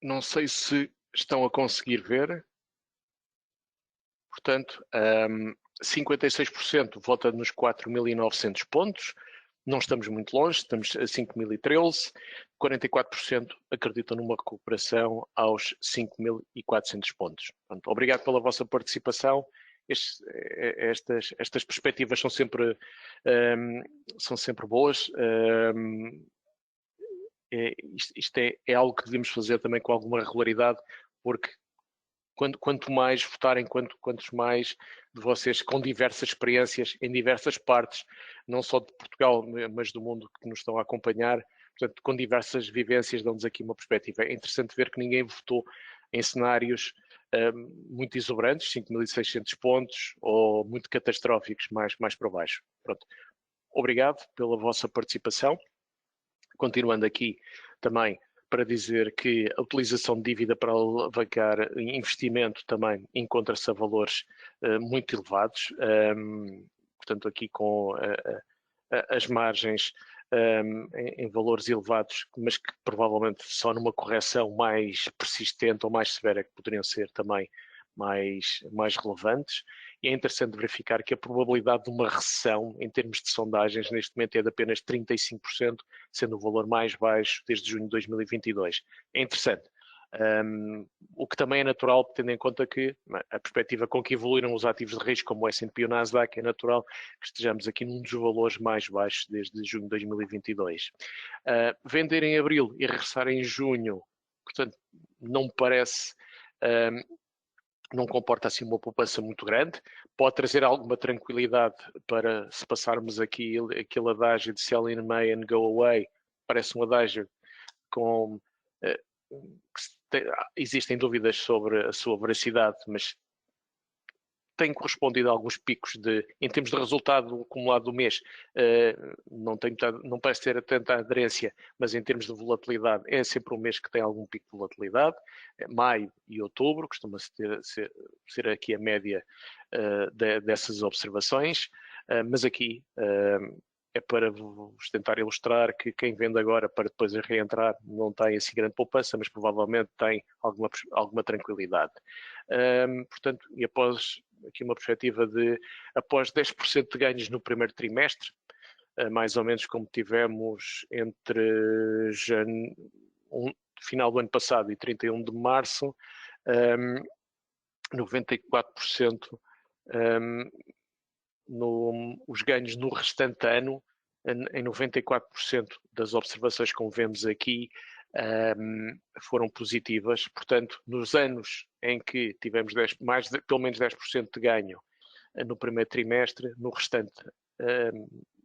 Não sei se estão a conseguir ver. Portanto, 56% vota nos 4.900 pontos, não estamos muito longe, estamos a 5.013, 44% acreditam numa recuperação aos 5.400 pontos. Portanto, obrigado pela vossa participação. Estas perspectivas são sempre boas. Isto é algo que devemos fazer também com alguma regularidade, porque quanto mais votarem, quantos mais de vocês com diversas experiências em diversas partes, não só de Portugal, mas do mundo, que nos estão a acompanhar, portanto, com diversas vivências, dão-nos aqui uma perspectiva. É interessante ver que ninguém votou em cenários muito exuberantes, 5.600 pontos, ou muito catastróficos, mais para baixo. Pronto. Obrigado pela vossa participação. Continuando aqui também para dizer que a utilização de dívida para alavancar investimento também encontra-se a valores muito elevados, portanto aqui com as margens em valores elevados, mas que provavelmente só numa correção mais persistente ou mais severa que poderiam ser também mais relevantes. E é interessante verificar que a probabilidade de uma recessão em termos de sondagens neste momento é de apenas 35%, sendo o valor mais baixo desde junho de 2022. É interessante. O que também é natural, tendo em conta que a perspectiva com que evoluíram os ativos de risco, como o S&P e o Nasdaq, é natural que estejamos aqui num dos valores mais baixos desde junho de 2022. Vender em abril e regressar em junho, portanto, não me parece... não comporta assim uma poupança muito grande, pode trazer alguma tranquilidade para se passarmos aqui aquele adágio de sell in May and go away, parece um adágio com... existem dúvidas sobre a sua veracidade, mas tem correspondido a alguns picos em termos de resultado acumulado do mês, não parece ter tanta aderência, mas em termos de volatilidade é sempre um mês que tem algum pico de volatilidade. Maio e outubro costuma ser aqui a média dessas observações, mas aqui é para vos tentar ilustrar que quem vende agora para depois reentrar não tem assim grande poupança, mas provavelmente tem alguma tranquilidade. Portanto, e após aqui uma perspectiva de após 10% de ganhos no primeiro trimestre, mais ou menos como tivemos entre final do ano passado e 31 de março, 94% os ganhos no restante ano, em 94% das observações, como vemos aqui, foram positivas. Portanto, nos anos em que tivemos pelo menos 10% de ganho no primeiro trimestre, no restante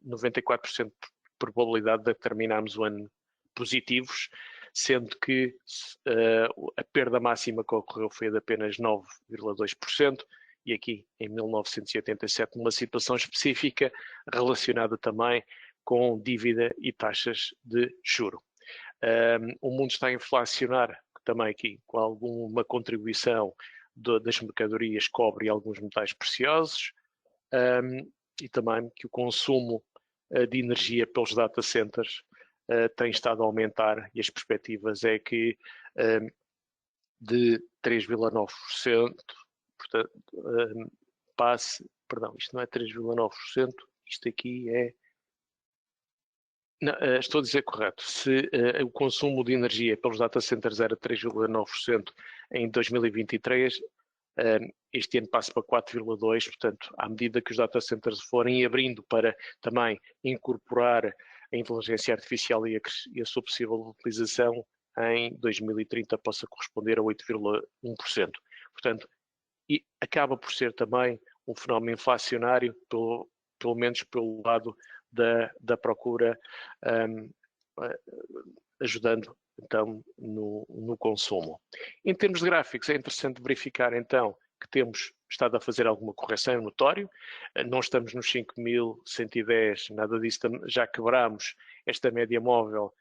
94% de probabilidade de terminarmos o ano positivos, sendo que a perda máxima que ocorreu foi de apenas 9,2%, e aqui em 1987 numa situação específica relacionada também com dívida e taxas de juro. O mundo está a inflacionar também aqui com alguma contribuição das mercadorias cobre e alguns metais preciosos, e também que o consumo de energia pelos data centers tem estado a aumentar, e as perspectivas é que de 3,9%, portanto, isto não é 3,9%, isto aqui é... Não, estou a dizer correto. Se o consumo de energia pelos data centers era 3,9% em 2023, este ano passa para 4,2%, portanto, à medida que os data centers forem abrindo para também incorporar a inteligência artificial e a sua possível utilização, em 2030 possa corresponder a 8,1%. Portanto, e acaba por ser também um fenómeno inflacionário, pelo menos pelo lado da procura, ajudando então no consumo. Em termos de gráficos, é interessante verificar então que temos estado a fazer alguma correção notório, não estamos nos 5.110, nada disso, já quebramos esta média móvel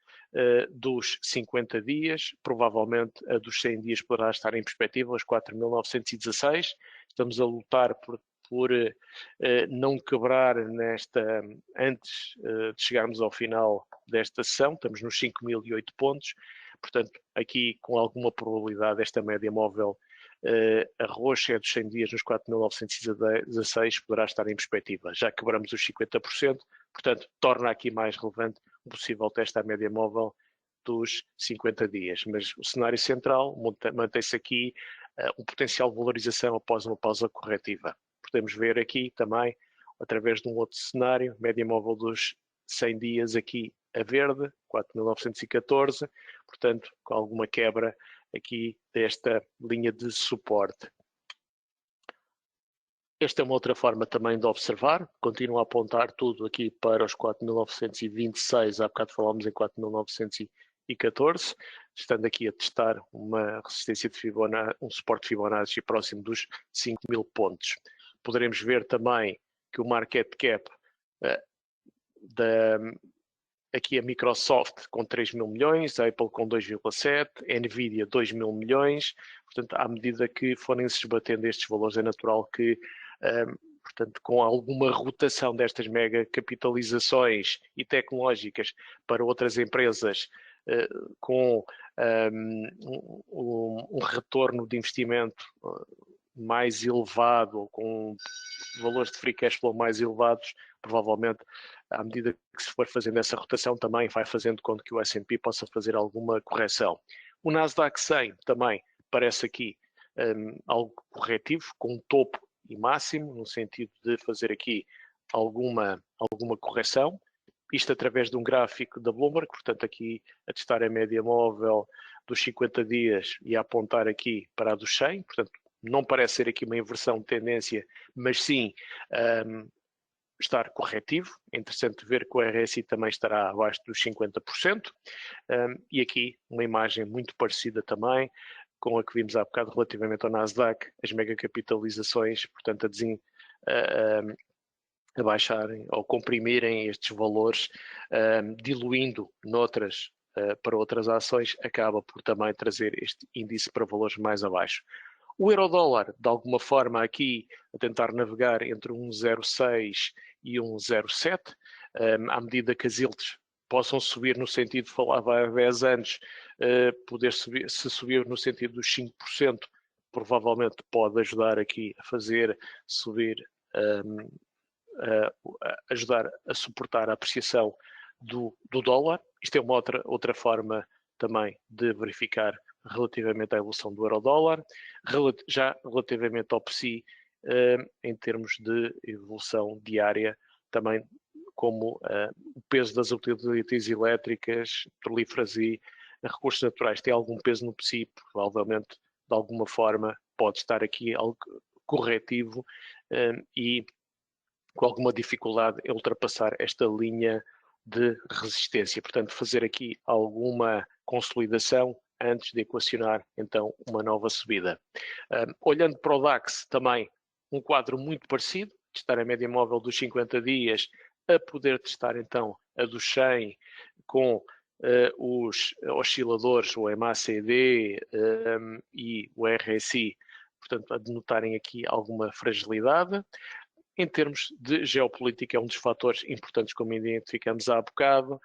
dos 50 dias, provavelmente a dos 100 dias poderá estar em perspectiva, aos 4.916, estamos a lutar por não quebrar antes de chegarmos ao final desta sessão, estamos nos 5.008 pontos, portanto aqui com alguma probabilidade esta média móvel a roxa é dos 100 dias nos 4.916, poderá estar em perspectiva. Já quebramos os 50%, portanto, torna aqui mais relevante o possível teste à média móvel dos 50 dias. Mas o cenário central mantém-se aqui um potencial de valorização após uma pausa corretiva. Podemos ver aqui também, através de um outro cenário, média móvel dos 100 dias aqui a verde, 4.914, portanto, com alguma quebra aqui desta linha de suporte. Esta é uma outra forma também de observar, continua a apontar tudo aqui para os 4.926, há bocado falámos em 4.914, estando aqui a testar uma resistência de Fibonacci, um suporte de Fibonacci próximo dos 5.000 pontos. Poderemos ver também que o market cap aqui a Microsoft com 3.000 milhões, a Apple com 2,7, a Nvidia 2.000 milhões, portanto, à medida que forem se esbatendo estes valores, é natural que, portanto, com alguma rotação destas mega capitalizações e tecnológicas para outras empresas com um retorno de investimento mais elevado, ou com valores de free cash flow mais elevados, provavelmente, à medida que se for fazendo essa rotação, também vai fazendo com que o S&P possa fazer alguma correção. O Nasdaq 100 também parece aqui algo corretivo, com topo e máximo, no sentido de fazer aqui alguma correção. Isto através de um gráfico da Bloomberg, portanto aqui a testar a média móvel dos 50 dias e a apontar aqui para a dos 100, portanto não parece ser aqui uma inversão de tendência, mas sim estar corretivo. É interessante ver que o RSI também estará abaixo dos 50%. E aqui uma imagem muito parecida também com a que vimos há bocado relativamente ao Nasdaq, as megacapitalizações, portanto a baixarem ou comprimirem estes valores, diluindo noutras para outras ações, acaba por também trazer este índice para valores mais abaixo. O euro-dólar, de alguma forma, aqui a tentar navegar entre 1,06 e 1,07, à medida que as yields possam subir no sentido, falava há 10 anos, poder subir, se subir no sentido dos 5%, provavelmente pode ajudar aqui a fazer subir, ajudar a suportar a apreciação do dólar. Isto é uma outra forma também de verificar relativamente à evolução do euro-dólar, já relativamente ao PSI, em termos de evolução diária, também como o peso das utilities elétricas, petrolíferas e recursos naturais tem algum peso no PSI, provavelmente de alguma forma pode estar aqui algo corretivo e com alguma dificuldade em ultrapassar esta linha de resistência. Portanto, fazer aqui alguma consolidação antes de equacionar, então, uma nova subida. Olhando para o DAX, também um quadro muito parecido, testar a média móvel dos 50 dias, a poder testar, então, a dos 100 com os osciladores, o MACD e o RSI, portanto, a denotarem aqui alguma fragilidade. Em termos de geopolítica, é um dos fatores importantes, como identificamos há bocado,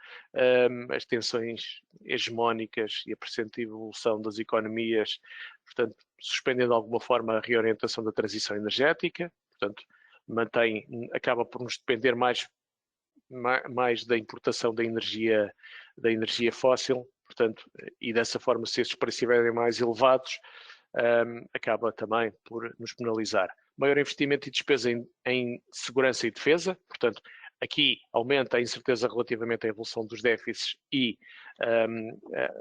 as tensões hegemónicas e a presente evolução das economias, portanto, suspendem de alguma forma a reorientação da transição energética, portanto, acaba por nos depender mais da importação da energia fóssil, portanto, e dessa forma, se estes preços estiverem mais elevados, acaba também por nos penalizar. Maior investimento e despesa em segurança e defesa, portanto, aqui aumenta a incerteza relativamente à evolução dos déficits e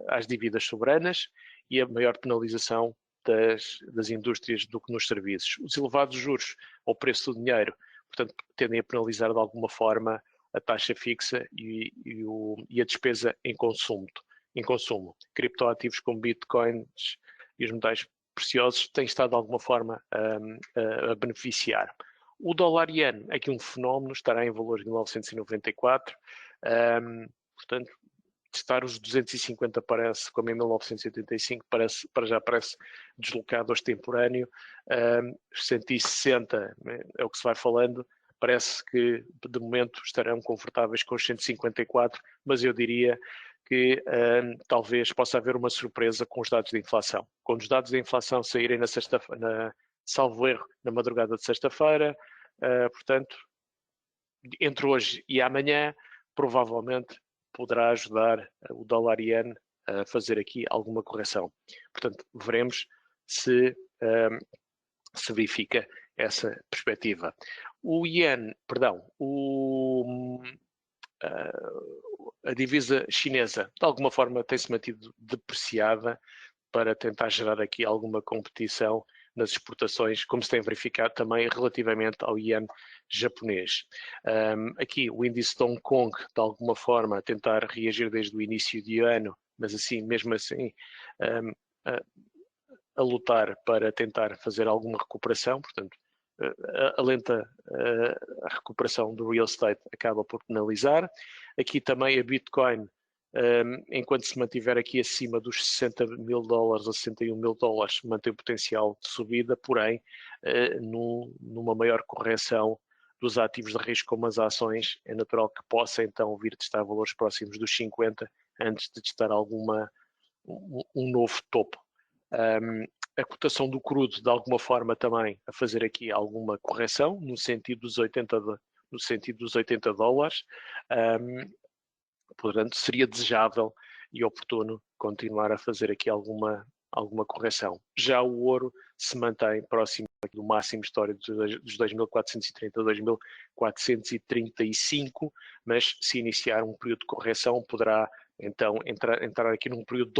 às dívidas soberanas e a maior penalização das indústrias do que nos serviços. Os elevados juros ao preço do dinheiro, portanto, tendem a penalizar de alguma forma a taxa fixa e a despesa em consumo. Criptoativos como bitcoins e os metais preciosos têm estado de alguma forma a beneficiar. O dólar-iene, aqui um fenómeno, estará em valores de 1994, portanto, testar os 250 parece, como em 1985, já parece deslocado hoje temporâneo, 160 é o que se vai falando, parece que de momento estarão confortáveis com os 154, mas eu diria que talvez possa haver uma surpresa com os dados de inflação. Quando os dados de inflação saírem na sexta-feira, salvo erro, na madrugada de sexta-feira, portanto, entre hoje e amanhã, provavelmente poderá ajudar o dólar iene a fazer aqui alguma correção. Portanto, veremos se verifica essa perspectiva. O iene, perdão, a divisa chinesa, de alguma forma, tem-se mantido depreciada para tentar gerar aqui alguma competição nas exportações, como se tem verificado também relativamente ao iene japonês. Aqui o índice de Hong Kong, de alguma forma, a tentar reagir desde o início do ano, mas assim, mesmo assim, a lutar para tentar fazer alguma recuperação, portanto, a lenta recuperação do real estate acaba por penalizar. Aqui também a Bitcoin, enquanto se mantiver aqui acima dos 60 mil dólares a 61 mil dólares, mantém o potencial de subida, porém, numa maior correção dos ativos de risco como as ações, é natural que possa então vir testar valores próximos dos 50 antes de testar um novo topo. A cotação do crudo, de alguma forma, também a fazer aqui alguma correção, no sentido dos 80 dólares. Portanto, seria desejável e oportuno continuar a fazer aqui alguma correção. Já o ouro se mantém próximo do máximo histórico dos 2.430 a 2.435, mas se iniciar um período de correção, poderá então entrar aqui num período de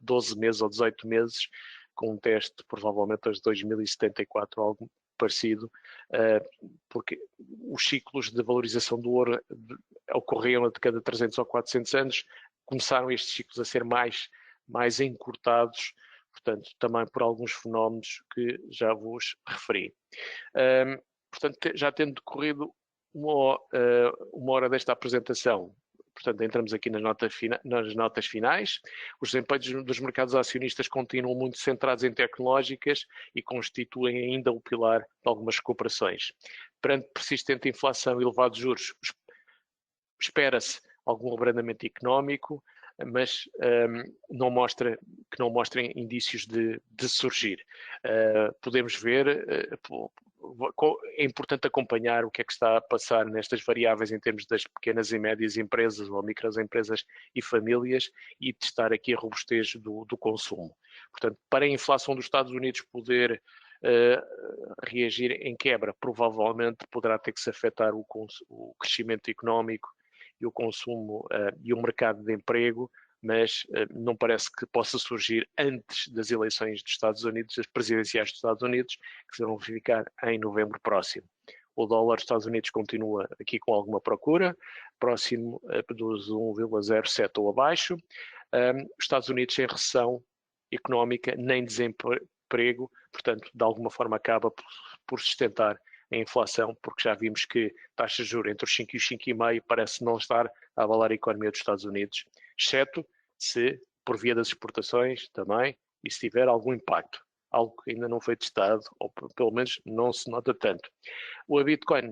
12 meses ou 18 meses, com um teste provavelmente aos 2074, algo parecido, porque os ciclos de valorização do ouro ocorriam a cada 300 ou 400 anos, começaram estes ciclos a ser mais encurtados, portanto, também por alguns fenómenos que já vos referi. Portanto, já tendo decorrido uma hora desta apresentação, portanto, entramos aqui nas notas finais. Os desempenhos dos mercados acionistas continuam muito centrados em tecnológicas e constituem ainda o pilar de algumas recuperações. Perante persistente inflação e elevados juros, espera-se algum abrandamento económico, mas não mostrem indícios de surgir. Podemos ver, é importante acompanhar o que é que está a passar nestas variáveis em termos das pequenas e médias empresas ou microempresas e famílias e testar aqui a robustez do consumo. Portanto, para a inflação dos Estados Unidos poder reagir em quebra, provavelmente poderá ter que se afetar o crescimento económico e o consumo e o mercado de emprego, mas não parece que possa surgir antes das eleições dos Estados Unidos, das presidenciais dos Estados Unidos, que se vão ficar em novembro próximo. O dólar dos Estados Unidos continua aqui com alguma procura, próximo dos 1,07 ou abaixo. Os Estados Unidos em recessão económica, nem desemprego, portanto, de alguma forma acaba por sustentar a inflação, porque já vimos que taxas de juros entre os 5 e os 5,5 parece não estar a abalar a economia dos Estados Unidos, exceto se, por via das exportações também, e se tiver algum impacto, algo que ainda não foi testado, ou pelo menos não se nota tanto. O Bitcoin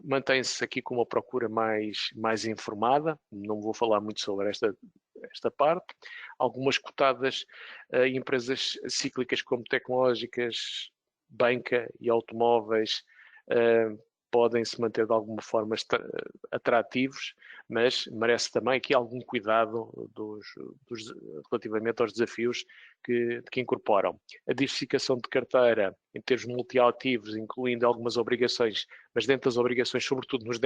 mantém-se aqui com uma procura mais informada, não vou falar muito sobre esta parte. Algumas cotadas empresas cíclicas como tecnológicas, banca e automóveis podem se manter de alguma forma atrativos, mas merece também aqui algum cuidado relativamente aos desafios que incorporam. A diversificação de carteira em termos multiativos, incluindo algumas obrigações, mas dentro das obrigações, sobretudo nos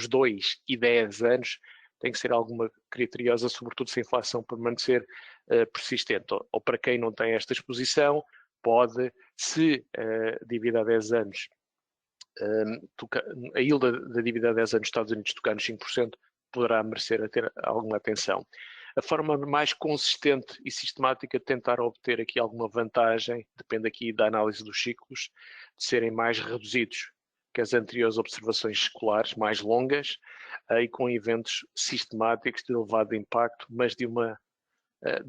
2 e 10 anos, tem que ser alguma criteriosa, sobretudo se a inflação permanecer persistente. Ou para quem não tem esta exposição, pode, se a dívida a 10 anos, a yield da dívida a 10 anos dos Estados Unidos tocar nos 5%, poderá merecer a ter alguma atenção. A forma mais consistente e sistemática de tentar obter aqui alguma vantagem, depende aqui da análise dos ciclos, de serem mais reduzidos que as anteriores observações escolares, mais longas, e com eventos sistemáticos de elevado impacto, mas de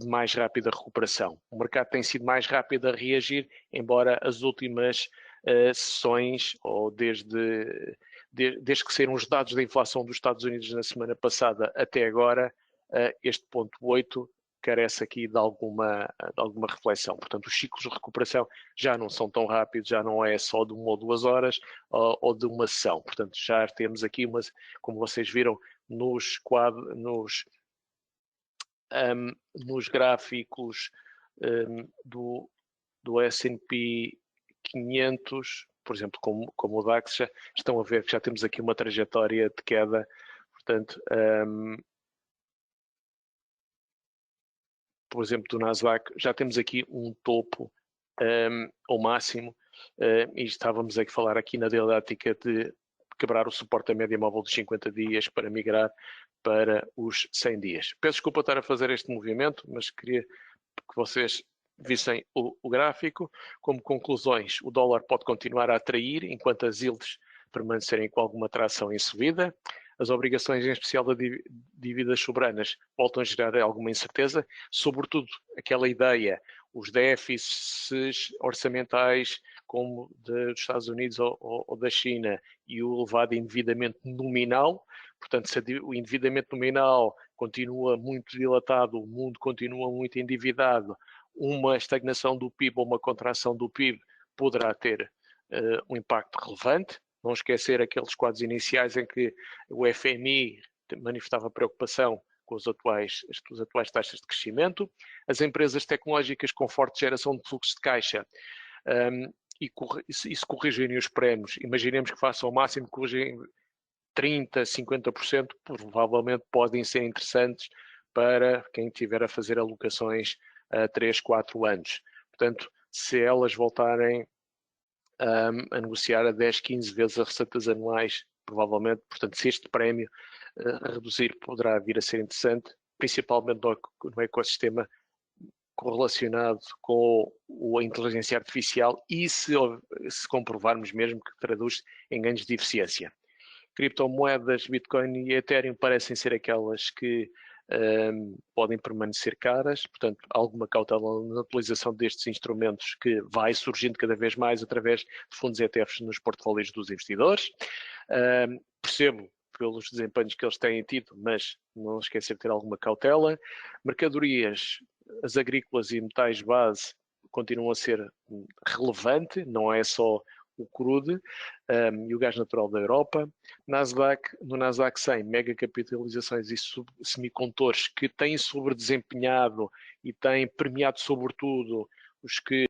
mais rápida recuperação. O mercado tem sido mais rápido a reagir, embora as últimas sessões, ou desde que saíram os dados da inflação dos Estados Unidos na semana passada até agora, este ponto 8 carece aqui de alguma reflexão. Portanto, os ciclos de recuperação já não são tão rápidos, já não é só de 1 ou 2 horas ou de uma sessão. Portanto, já temos aqui, como vocês viram nos gráficos do S&P 500, por exemplo, como o DAX, já estão a ver que já temos aqui uma trajetória de queda. Portanto, por exemplo, do Nasdaq, já temos aqui um topo ao máximo, e estávamos a falar aqui na dialética de quebrar o suporte da média móvel dos 50 dias para migrar para os 100 dias. Peço desculpa estar a fazer este movimento, mas queria que vocês vissem o gráfico. Como conclusões, o dólar pode continuar a atrair enquanto as yields permanecerem com alguma tração em subida. As obrigações, em especial das dívidas soberanas, voltam a gerar alguma incerteza, sobretudo aquela ideia, os déficits orçamentais, como dos Estados Unidos ou da China, e o elevado endividamento nominal. Portanto, se o endividamento nominal continua muito dilatado, o mundo continua muito endividado, uma estagnação do PIB ou uma contração do PIB poderá ter um impacto relevante. Não esquecer aqueles quadros iniciais em que o FMI manifestava preocupação com as atuais taxas de crescimento. As empresas tecnológicas com forte geração de fluxo de caixa e se corrigirem os prémios, imaginemos que façam o máximo, corrigem 30%, 50%, provavelmente podem ser interessantes para quem estiver a fazer alocações a 3, 4 anos. Portanto, se elas voltarem a negociar a 10, 15 vezes as receitas anuais, provavelmente, portanto, se este prémio reduzir, poderá vir a ser interessante, principalmente no ecossistema correlacionado com a inteligência artificial e se comprovarmos mesmo que traduz em ganhos de eficiência. Criptomoedas, Bitcoin e Ethereum parecem ser aquelas que podem permanecer caras, portanto, alguma cautela na utilização destes instrumentos que vai surgindo cada vez mais através de fundos ETFs nos portfólios dos investidores. Percebo pelos desempenhos que eles têm tido, mas não esquecer de ter alguma cautela. Mercadorias, as agrícolas e metais base continuam a ser relevante, não é só o crude e o gás natural da Europa. No Nasdaq 100, mega capitalizações e semicondutores que têm sobredesempenhado e têm premiado sobretudo os que